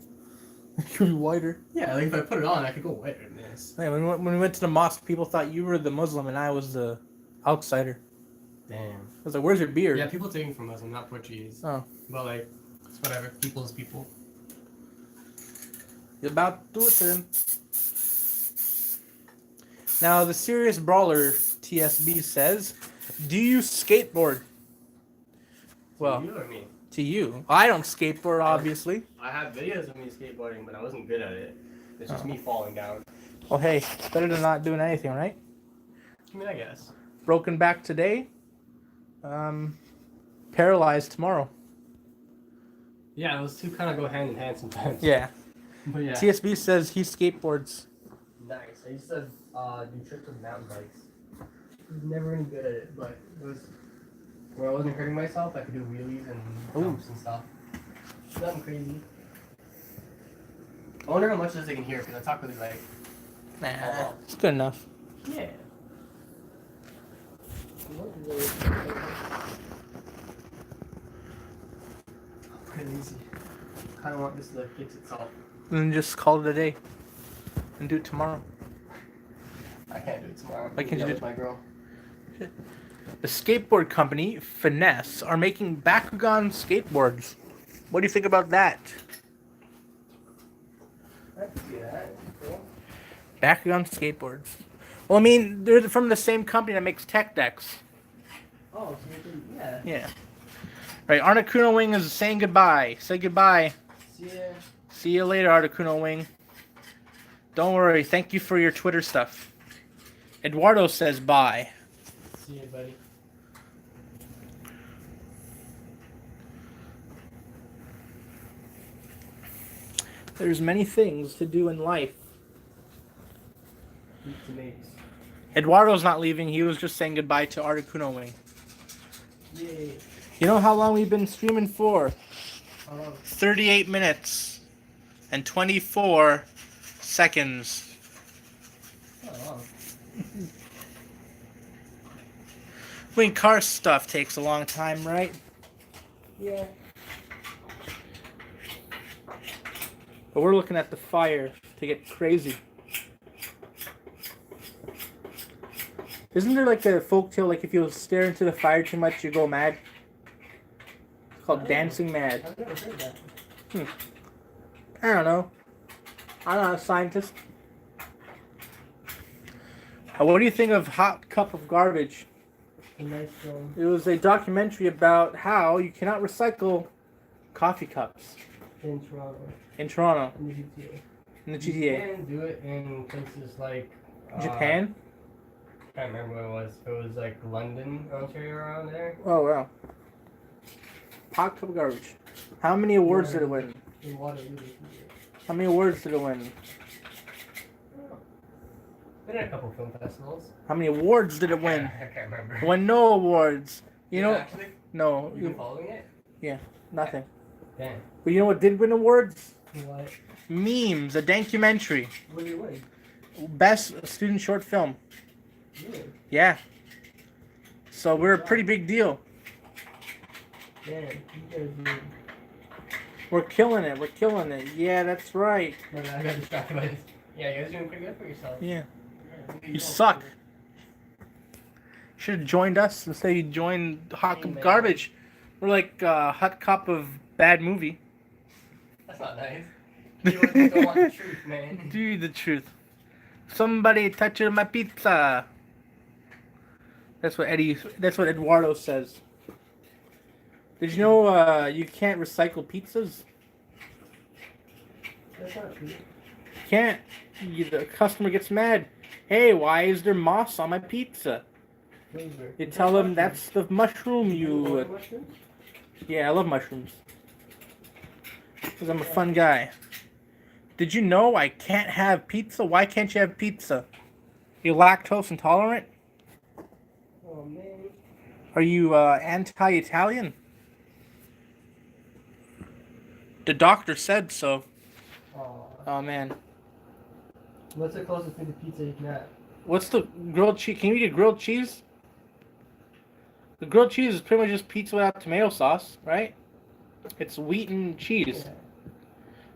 A: Could be whiter.
B: Yeah, like if I put it on, I could go whiter than this.
A: Hey, when we went to the mosque, people thought you were the Muslim and I was the outsider.
B: Damn.
A: I was like, "Where's your beard?"
B: Yeah, people take me from Muslim, not Portuguese.
A: Oh.
B: But like, it's whatever. People's people.
A: You're about to do it to them. Now, the Serious Brawler TSB says, "Do you skateboard?" Well,
B: To you or me?
A: to you. I don't skateboard, obviously.
B: I have videos of me skateboarding, but I wasn't good at it. It's just me falling down.
A: Well, hey, it's better than not doing anything, right?
B: I mean, I guess.
A: Broken back today. Paralyzed tomorrow.
B: Yeah, those two kind of go hand in hand sometimes.
A: Yeah.
B: But yeah.
A: TSB says he skateboards.
B: Nice. I used to do trips with mountain bikes. I was never any good at it, but it was where I wasn't hurting myself. I could do wheelies and jumps and stuff. Nothing crazy. I wonder how much this they can hear because I talk really like.
A: Nah, it's good enough.
B: Yeah. I'm pretty lazy. I kind of want this to fix itself.
A: And then just call it a day. And do it tomorrow.
B: I can't do it tomorrow.
A: Why can't you do it?
B: My girl.
A: The skateboard company, Finesse, are making Bakugan skateboards. What do you think about that?
B: I can see that. Cool.
A: Bakugan skateboards. Well, I mean, they're from the same company that makes tech decks.
B: Oh, so yeah.
A: Yeah. Right, Articuno Wing is saying goodbye. Say goodbye.
B: See ya.
A: See you later, Articuno Wing. Don't worry. Thank you for your Twitter stuff. Eduardo says bye.
B: See ya, buddy.
A: There's many things to do in life.
B: Eat tomatoes.
A: Eduardo's not leaving. He was just saying goodbye to Articuno Wing.
B: Yay.
A: You know how long we've been streaming for?
B: How long?
A: 38 minutes and 24 seconds.
B: Not long.
A: I mean, car stuff takes a long time, right?
B: Yeah.
A: But we're looking at the fire to get crazy. Isn't there like a folktale, like if you stare into the fire too much, you go mad? It's called Dancing Mad.
B: I've never heard that.
A: I don't know. I'm not a scientist. What do you think of Hot Cup of Garbage?
B: A nice film.
A: It was a documentary about how you cannot recycle coffee cups
B: In Toronto.
A: in Toronto,
B: In the GTA.
A: in the
B: You
A: GTA.
B: can do it in places like
A: Japan?
B: I can't remember what it was. It was like London, Ontario, around there.
A: Oh, wow. Hot Cup of Garbage. How many awards did it win?
B: In Waterloo, they can do it.
A: How many awards did it win?
B: Been in a couple film festivals.
A: How many awards did it win?
B: I can't remember.
A: It won no awards. You know,
B: Actually,
A: no,
B: you been following it?
A: nothing.
B: Damn.
A: But you know what did win awards?
B: What?
A: Memes, a documentary.
B: What did you win?
A: Best student short film.
B: Really?
A: Yeah. So we're a pretty big deal.
B: Damn. You guys did.
A: We're killing it. We're killing it. Yeah, that's right.
B: No, I got distracted by this. Yeah, you guys are doing pretty good for yourself.
A: Yeah. You suck. Should have joined us instead. You joined Hot Cup Garbage. We're like a hot cup of bad movie.
B: That's not nice. People just don't want the truth, man.
A: Do the truth. Somebody touching my pizza. That's what Eduardo says. Did you know you can't recycle pizzas?
B: That's not true.
A: Can't. The customer gets mad. Hey, why is there moss on my pizza? You tell them that's the mushroom you... Yeah, I love mushrooms. Because I'm a fun guy. Did you know I can't have pizza? Why can't you have pizza? You're lactose intolerant?
B: Oh, man.
A: Are you anti-Italian? The doctor said so. Oh, man.
B: What's the closest thing to pizza you can have?
A: What's the grilled cheese? Can you eat a grilled cheese? The grilled cheese is pretty much just pizza without tomato sauce, right? It's wheat and cheese.
B: Yeah.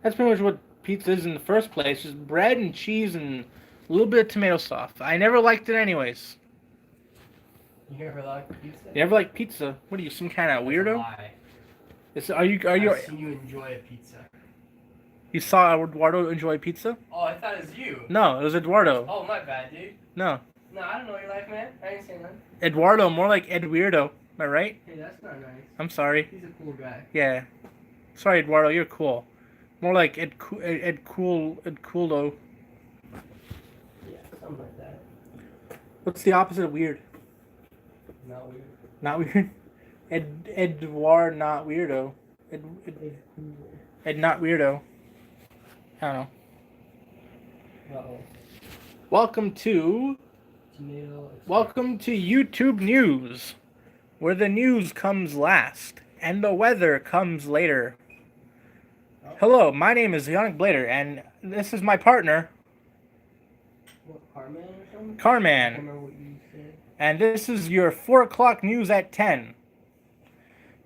A: That's pretty much what pizza is in the first place. Just bread and cheese and a little bit of tomato sauce. I never liked it anyways.
B: You never liked pizza?
A: You never liked pizza? What are you, some kind of weirdo?
B: That's a lie.
A: Are you?
B: I've seen you enjoy a pizza.
A: You saw Eduardo enjoy pizza?
B: Oh, I thought it was you.
A: No, it was Eduardo.
B: Oh, my bad, dude.
A: No.
B: No, I don't know your life, man. I ain't saying that.
A: Eduardo, more like Ed Weirdo. Am I right?
B: Hey, that's not nice.
A: I'm sorry.
B: He's a cool guy.
A: Yeah. Sorry, Eduardo, you're cool. More like Ed Cooldo.
B: Yeah, something like that.
A: What's the opposite of weird?
B: Not weird.
A: Not weird? Edward, not weirdo. Ed not weirdo. I don't know.
B: Uh-oh.
A: Welcome to YouTube News, where the news comes last and the weather comes later. Oh. Hello, my name is Yannick Blader, and this is my partner.
B: What, Carman or something?
A: Carman.
B: I don't remember what you said.
A: And this is your 4 o'clock news at 10.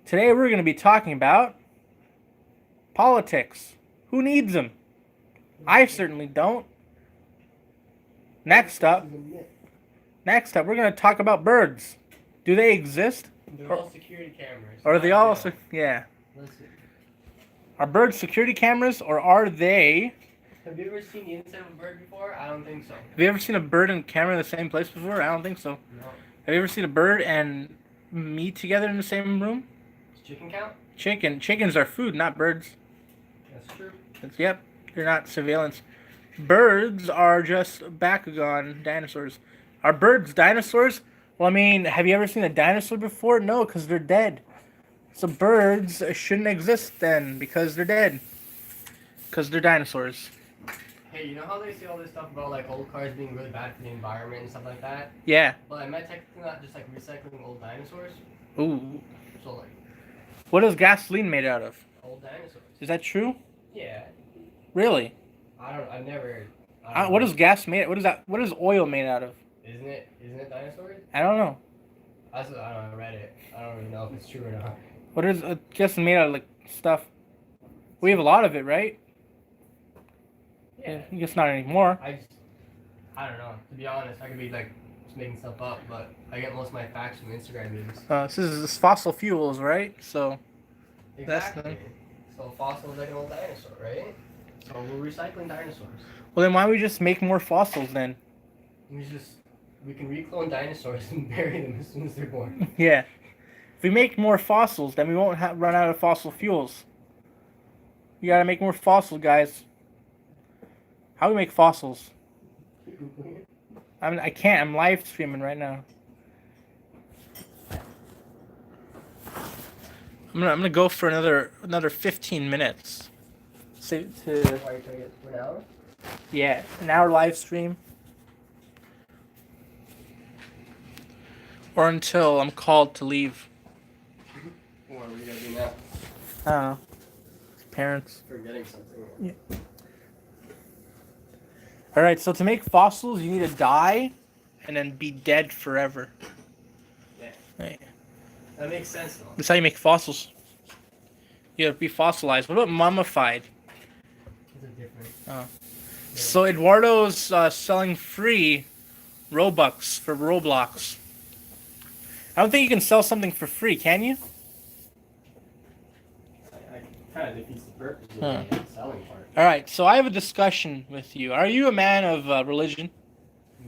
A: Today we're going to be talking about politics. Who needs them? I certainly don't. Next up, we're going to talk about birds. Do they exist?
B: They're all security cameras.
A: Or are they all... Yeah.
B: Listen.
A: Are birds security cameras, or are they...
B: Have you ever seen the inside of a bird before? I don't think so.
A: Have you ever seen a bird and camera in the same place before? I don't think so.
B: No.
A: Have you ever seen a bird and me together in the same room?
B: Does chicken count?
A: Chickens are food, not birds.
B: That's true.
A: Yep. They're not surveillance. Birds are just Bakugan dinosaurs. Are birds dinosaurs? Well, I mean, have you ever seen a dinosaur before? No, because they're dead. So birds shouldn't exist then, because they're dead. Because they're dinosaurs.
B: Hey, you know how they say all this stuff about like old cars being really bad for the environment and stuff like that?
A: Yeah.
B: Well, am I technically not just like recycling old dinosaurs?
A: Ooh.
B: So like...
A: What is gasoline made out of?
B: Old dinosaurs.
A: Is that true?
B: Yeah.
A: Really?
B: I've never...
A: What is gas made? What is that? What is oil made out of?
B: Isn't it dinosaurs?
A: I don't know.
B: I don't know. I read it. I don't really know if it's true or not.
A: What is gas made out of, like, stuff? We have a lot of it, right?
B: Yeah.
A: I guess not anymore.
B: I don't know. To be honest, I could be like just making stuff up, but I get most of my facts from Instagram memes.
A: This is fossil fuels, right? So.
B: Exactly. So fossils like an old dinosaur, right? So we're recycling dinosaurs.
A: Well, then why don't we just make more fossils then?
B: We can reclone dinosaurs and bury them as soon as they're born.
A: Yeah. If we make more fossils, then we won't run out of fossil fuels. You gotta make more fossils, guys. How do we make fossils? I can't. I'm live streaming right now. I'm gonna go for another 15 minutes.
B: Why are you trying to get for an hour?
A: Yeah, an hour live stream. Or until I'm called to leave.
B: What are we gonna do now?
A: I don't know. Parents.
B: Forgetting something.
A: Yeah. Alright, so to make fossils, you need to die and then be dead forever.
B: Yeah.
A: Right.
B: That makes sense though.
A: That's how you make fossils. You have to be fossilized. What about mummified?
B: Those are different.
A: Oh. So Eduardo's selling free Robux for Roblox. I don't think you can sell something for free, can you?
B: I kind of defeats the purpose of the selling part.
A: All right, so I have a discussion with you. Are you a man of religion?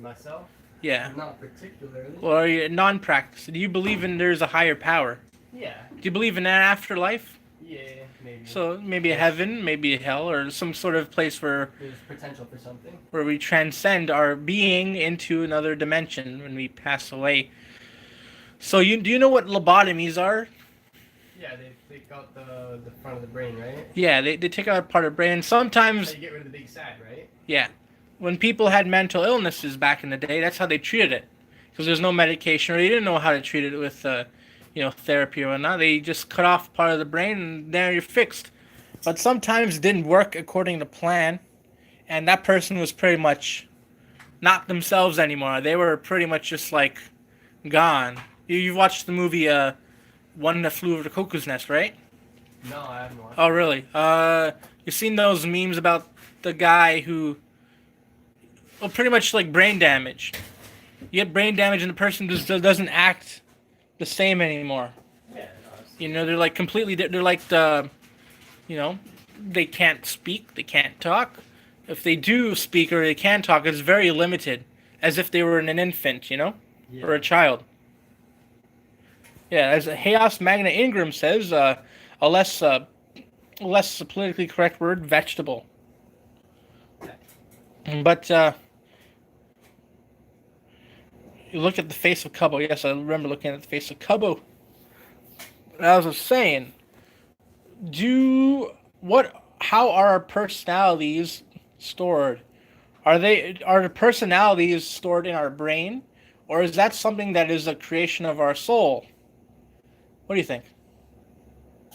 B: Myself?
A: Yeah.
B: Not particularly.
A: Or are you non-practice? Do you believe in there's a higher power?
B: Yeah.
A: Do you believe in an afterlife?
B: Yeah, maybe.
A: So maybe a heaven, maybe a hell, or some sort of place where
B: there's potential for something.
A: Where we transcend our being into another dimension when we pass away. So do you know what lobotomies are?
B: Yeah, they take out the front of the brain, right?
A: Yeah, they take out a part of the brain. And sometimes...
B: So you get rid of the big sad, right?
A: Yeah. When people had mental illnesses back in the day, that's how they treated it. Because there's no medication, or they didn't know how to treat it with, therapy or whatnot. They just cut off part of the brain, and there you're fixed. But sometimes it didn't work according to plan, and that person was pretty much not themselves anymore. They were pretty much just, like, gone. You watched the movie, One That Flew Over the Cuckoo's Nest, right?
B: No, I haven't watched.
A: Oh, really? You seen those memes about the guy who... Well, pretty much like brain damage. You get brain damage and the person just doesn't act the same anymore.
B: Yeah,
A: they're like completely... They're like the... they can't speak, they can't talk. If they do speak or they can talk, it's very limited. As if they were an infant,
B: Yeah.
A: Or a child. Yeah, as Chaos Magna Ingram says, a less politically correct word, vegetable. But, you look at the face of Cubbo. Yes, I remember looking at the face of Cubbo. As I was saying, how are our personalities stored? Are the personalities stored in our brain? Or is that something that is a creation of our soul? What do you think?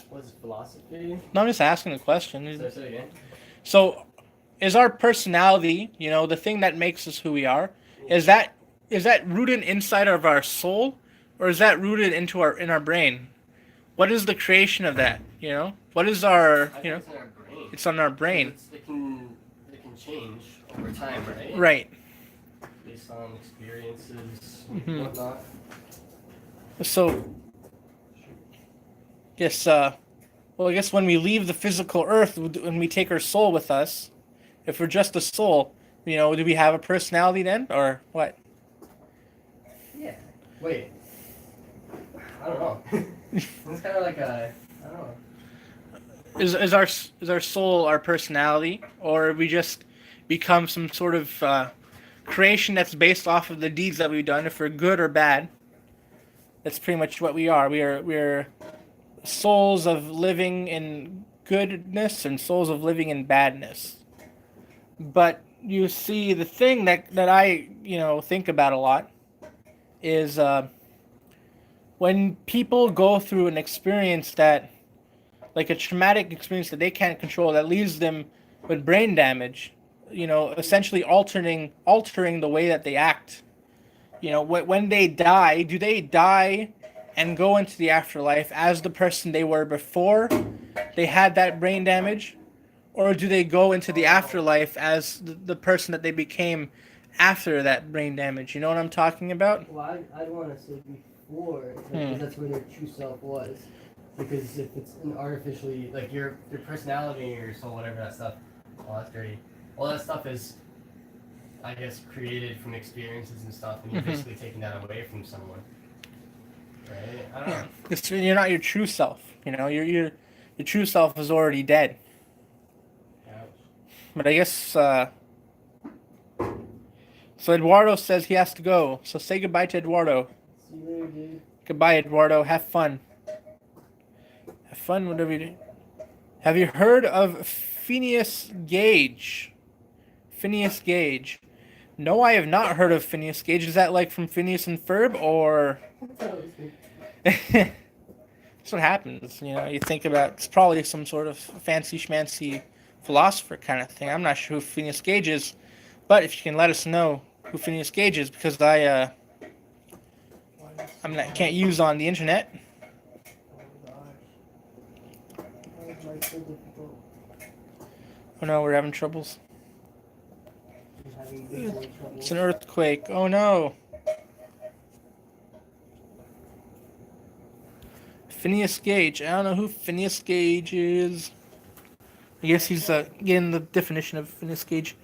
B: What's philosophy?
A: No, I'm just asking a question.
B: Say it again.
A: So, is our personality, the thing that makes us who we are, is that rooted inside of our soul, or is that rooted in our brain? What is the creation of that? What is our
B: I think it's in our brain.
A: It's on our brain.
B: It can change over time, right?
A: Right.
B: Based on experiences,
A: Mm-hmm.
B: whatnot.
A: So, yes. Well, I guess when we leave the physical earth, when we take our soul with us, if we're just a soul, do we have a personality then, or what?
B: Yeah. Wait. I don't know. It's kind of like I don't know.
A: Is our soul our personality, or we just become some sort of creation that's based off of the deeds that we've done, if we're good or bad? That's pretty much what we are. We're souls of living in goodness and souls of living in badness. But you see, the thing that I think about a lot is when people go through an experience that, like a traumatic experience that they can't control, that leaves them with brain damage, essentially altering the way that they act. When they die, do they die and go into the afterlife as the person they were before they had that brain damage? Or do they go into the afterlife as the person that they became after that brain damage? You know what I'm talking about?
C: Well, I'd want to say before, because that's where their true self was.
B: Because if it's an artificially, like your personality or your soul, whatever that stuff, oh, that's dirty. All that stuff is, I guess, created from experiences and stuff, and you're basically taking that away from someone. Right? I don't know.
A: You're not your true self. Your true self is already dead. But I guess, so Eduardo says he has to go. So say goodbye to Eduardo.
C: See you later, dude.
A: Goodbye, Eduardo. Have fun. Have fun, whatever you do. Have you heard of Phineas Gage? Phineas Gage. No, I have not heard of Phineas Gage. Is that like from Phineas and Ferb, or... That's what happens, you think about, it's probably some sort of fancy schmancy philosopher kind of thing. I'm not sure who Phineas Gage is, but if you can let us know who Phineas Gage is, because can't use on the internet. Oh no, we're having troubles.
C: having big boy trouble.
A: It's an earthquake. Oh no. Phineas Gage. I don't know who Phineas Gage is. I guess he's getting the definition of Phineas Gage.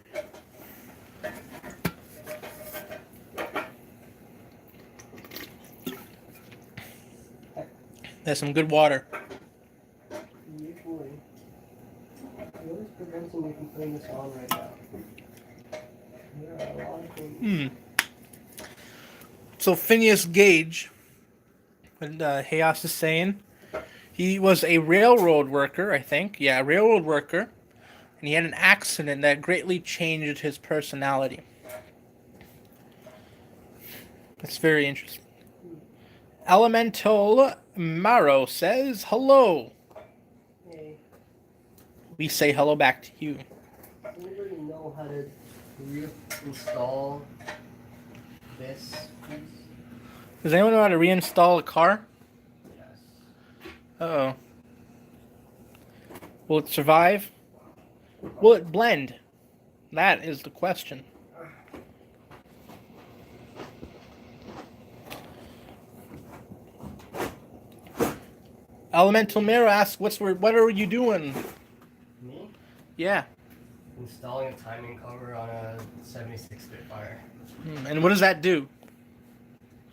A: That's some good water.
C: Yeah, boy. What is preventing me from putting this on right now? There are a lot of things.
A: So Phineas Gage, what Hayas is saying, he was a railroad worker, I think. Yeah, a railroad worker. And he had an accident that greatly changed his personality. That's very interesting. Elemental Maro says, hello.
C: Hey,
A: We say hello back to you.
C: does anybody know how to reinstall this, please?
A: Does anyone know how to reinstall a car?
C: Yes.
A: Uh-oh. Will it survive? Will it blend? That is the question. Elemental Mirror asks, what are you doing?
B: Me?
A: Yeah.
B: Installing a timing cover on a 76-bit fire.
A: And what does that do?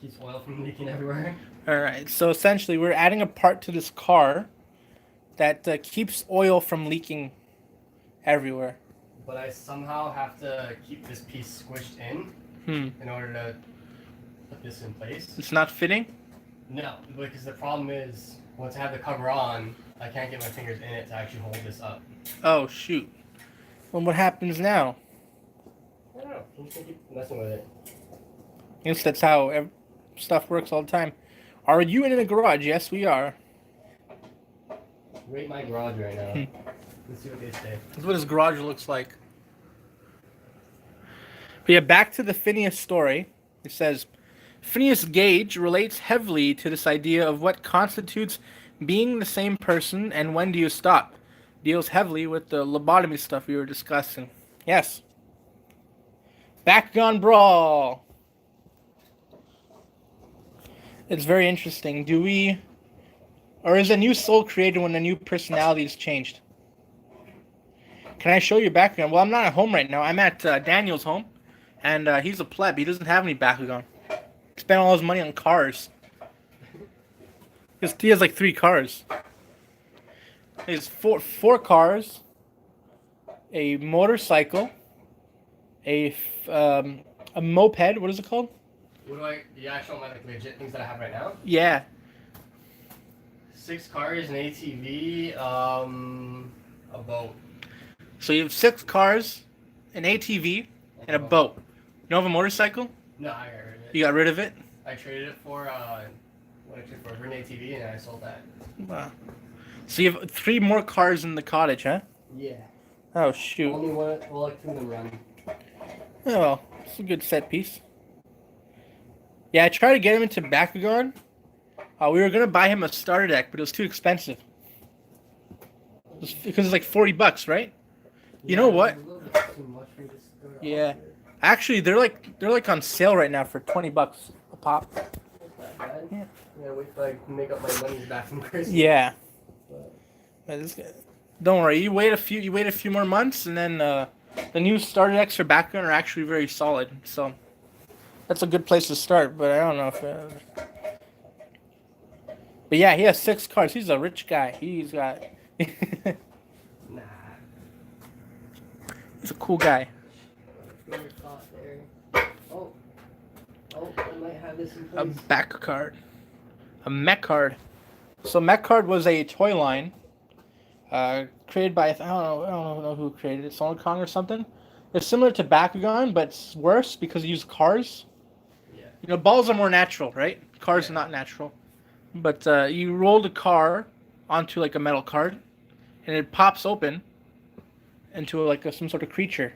B: Keeps oil from leaking everywhere.
A: Alright, so essentially we're adding a part to this car that keeps oil from leaking everywhere.
B: But I somehow have to keep this piece squished in order to put this in place.
A: It's not fitting?
B: No, because the problem is, once I have the cover on, I can't get my fingers in it to actually hold this up.
A: Oh, shoot. Well, what happens now?
B: I don't know. I'm just gonna keep messing with it.
A: I guess that's how stuff works all the time. Are you in a garage? Yes, we are.
B: Rate my garage right now. Let's see what they say.
A: That's what his garage looks like. But yeah, back to the Phineas story. It says, Phineas Gage relates heavily to this idea of what constitutes being the same person and when do you stop. Deals heavily with the lobotomy stuff we were discussing. Yes. Bakugan Brawl. It's very interesting. Or is a new soul created when a new personality is changed? Can I show you Bakugan? Well, I'm not at home right now. I'm at Daniel's home, and he's a pleb. He doesn't have any Bakugan. He spent all his money on cars. He has like 3 cars. He has four cars, a motorcycle, a moped. What is it called?
B: What do the actual like legit things that I have right now?
A: Yeah.
B: 6 cars, an ATV, a boat.
A: So you have 6 cars, an ATV, and a boat. You don't have a motorcycle?
B: No, I got rid of it.
A: You got rid of it?
B: I traded it for an ATV and I sold that.
A: Wow. So you have 3 more cars in the cottage, huh?
B: Yeah.
A: Oh, shoot.
B: Only one, well, like 2 of them run.
A: Oh, well, it's a good set piece. Yeah, I tried to get him into Bakugan. We were going to buy him a starter deck, but it was too expensive. Because it's like $40, right? You know what? Yeah. Actually, they're like on sale right now for $20 a pop.
B: Yeah. Yeah, wait till I make up my money back from Christmas.
A: Yeah. Don't worry. You wait a few more months, and then the new starter decks for Bakugan are actually very solid. So that's a good place to start. But I don't know if. But yeah, he has 6 cars. He's a rich guy. He's got.
B: Nah.
A: He's a cool guy.
C: Oh, I might have this in
A: A
C: place.
A: back card. A mech card. So mech card was a toy line created by I don't know who created it. Sonic Kong or something. It's similar to Bakugan, but it's worse because it used cars.
B: Yeah.
A: You know, balls are more natural, right? Cars are not natural. But you rolled a car onto like a metal card, and it pops open into like some sort of creature.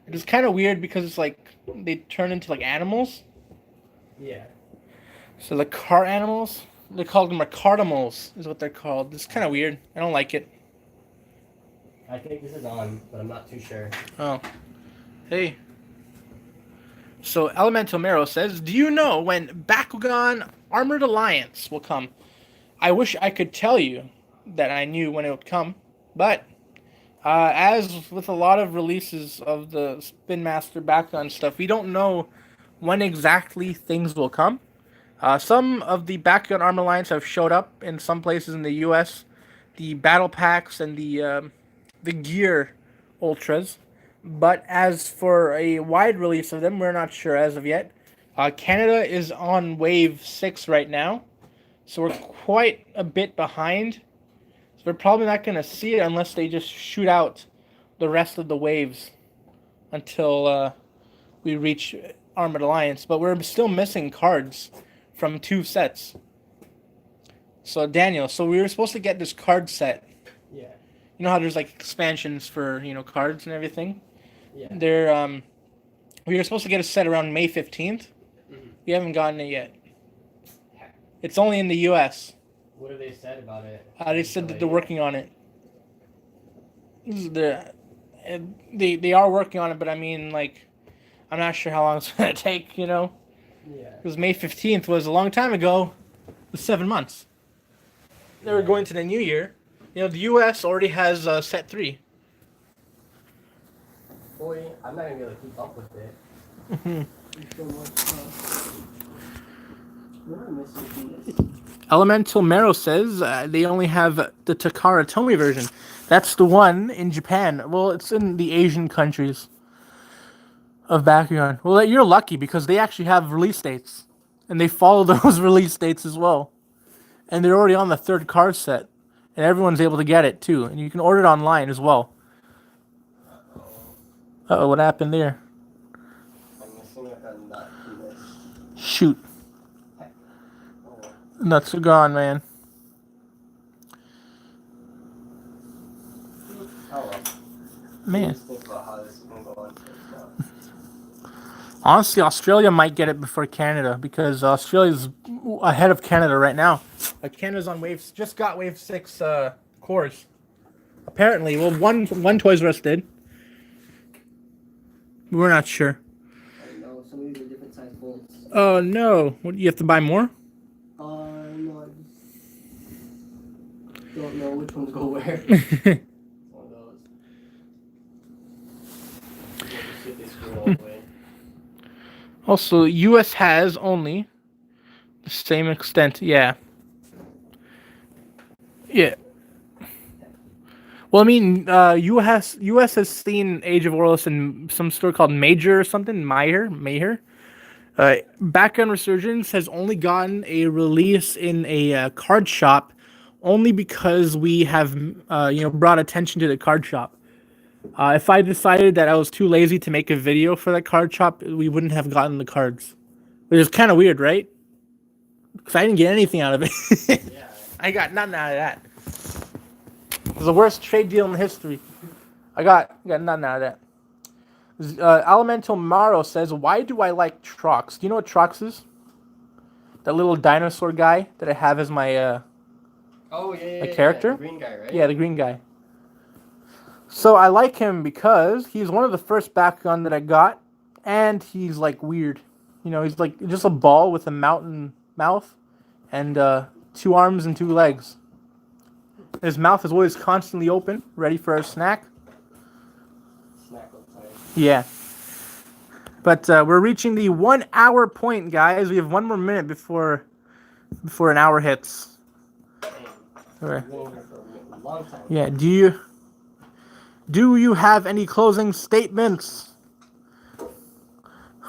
A: It is kind of weird because it's like they turn into like animals.
B: Yeah.
A: So the car animals, they call them Ricardimals, is what they're called. It's kind of weird. I don't like it.
B: I think this is on, but I'm not too sure.
A: Oh. Hey. So Elemental Marrow says, "Do you know when Bakugan Armored Alliance will come? I wish I could tell you that I knew when it would come, but as with a lot of releases of the Spin Master Bakugan stuff, we don't know when exactly things will come. Some of the Bakugan Armor Alliance have showed up in some places in the U.S. The battle packs and the gear ultras, but as for a wide release of them, we're not sure as of yet. Canada is on wave 6 right now, so we're quite a bit behind. So we're probably not going to see it unless they just shoot out the rest of the waves until we reach Armored Alliance. But we're still missing cards from 2 sets. So Daniel, so we were supposed to get this card set.
C: Yeah.
A: You know how there's like expansions for, cards and everything?
C: Yeah.
A: We were supposed to get a set around May 15th.
B: Mm-hmm.
A: We haven't gotten it yet. It's only in the US.
B: What have they said about it?
A: They said that they're working on it. They are working on it, but I mean, like, I'm not sure how long it's going to take,
C: Yeah.
A: Because May 15th was a long time ago. It was 7 months. They were going to the new year. The US already has set 3.
B: Boy, I'm not going to be able to keep up with it.
C: There's so much stuff. What am I missing from this?
A: Elemental Marrow says they only have the Takara Tomy version. That's the one in Japan. Well, it's in the Asian countries of Bakugan. Well, you're lucky because they actually have release dates. And they follow those release dates as well. And they're already on the 3rd card set. And everyone's able to get it too. And you can order it online as well. Uh-oh, what happened there?
B: I'm missing like a nut in this.
A: Shoot.
B: Oh.
A: Nuts are gone, man.
B: Oh well.
A: Man.
B: Just think about how this is going to go on.
A: Honestly, Australia might get it before Canada because Australia's ahead of Canada right now. Canada's on just got wave 6 cores. Apparently, well, one Toys R Us did. We're not sure.
C: I don't know. Some of these are different size bolts.
A: Oh no! What, you have to buy more?
C: No, I just don't know which ones go where. One of those.
B: We'll just see if they screw it all the way.
A: Also, US has only the same extent. Yeah. Yeah. Well, I mean, US has seen Age of Orlis in some store called Major or something. Mayer. Bakugan Resurgence has only gotten a release in a card shop, only because we have brought attention to the card shop. If I decided that I was too lazy to make a video for that card shop, we wouldn't have gotten the cards. Which is kind of weird, right? Because I didn't get anything out of it.
B: Yeah.
A: I got nothing out of that. It was the worst trade deal in history. I got nothing out of that. Elemental Maro says, "Why do I like Trox?" Do you know what Trox is? That little dinosaur guy that I have as my character?
B: The green guy, right?
A: Yeah, the green guy. So I like him because he's one of the first Bakugan that I got, and he's like weird. He's like just a ball with a mountain mouth, and 2 arms and 2 legs. His mouth is always constantly open, ready for a snack.
B: Snack outside.
A: Yeah. But we're reaching the 1 hour point, guys. We have 1 more minute before an hour hits.
B: Been here for a long time.
A: Yeah. Do you have any closing statements,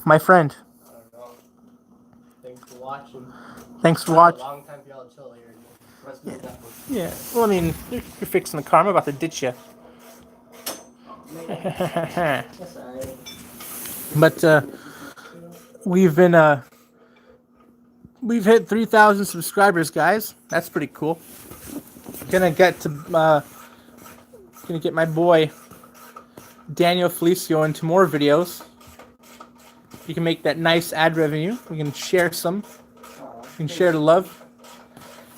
A: my friend?
B: I don't know. Thanks for watching.
A: Thanks for watching.
B: Long time for y'all to chill here. Let's do that one.
A: Yeah. Well, I mean, you're fixing the car. I'm about to ditch you.
C: That's alright.
A: But we've hit 3,000 subscribers, guys. That's pretty cool. Gonna get my boy Daniel Felicio into more videos. You can make that nice ad revenue. We can share some. We can share the love.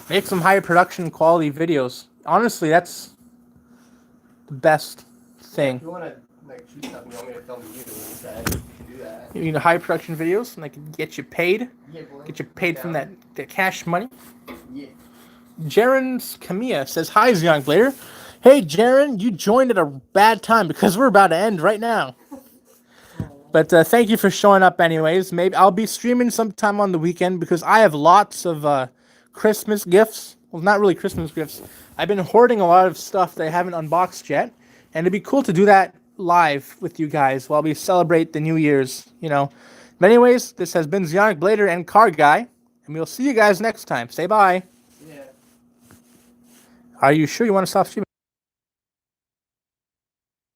A: Make some higher production quality videos. Honestly, that's the best thing.
B: If you want to like shoot stuff and you want me to film you instead, do that.
A: You need high production videos, and I can get you paid.
B: Yeah, boy.
A: Get you paid from that cash money.
B: Yeah.
A: Jaren's Camilla says, "Hi, Young Blader. Hey, Jaren, you joined at a bad time because we're about to end right now. But thank you for showing up anyways. Maybe I'll be streaming sometime on the weekend because I have lots of Christmas gifts. Well, not really Christmas gifts. I've been hoarding a lot of stuff that I haven't unboxed yet. And it'd be cool to do that live with you guys while we celebrate the New Year's, you know. But anyways, this has been Zionic Blader and Car Guy. And we'll see you guys next time. Say bye.
B: Yeah.
A: Are you sure you want to stop streaming?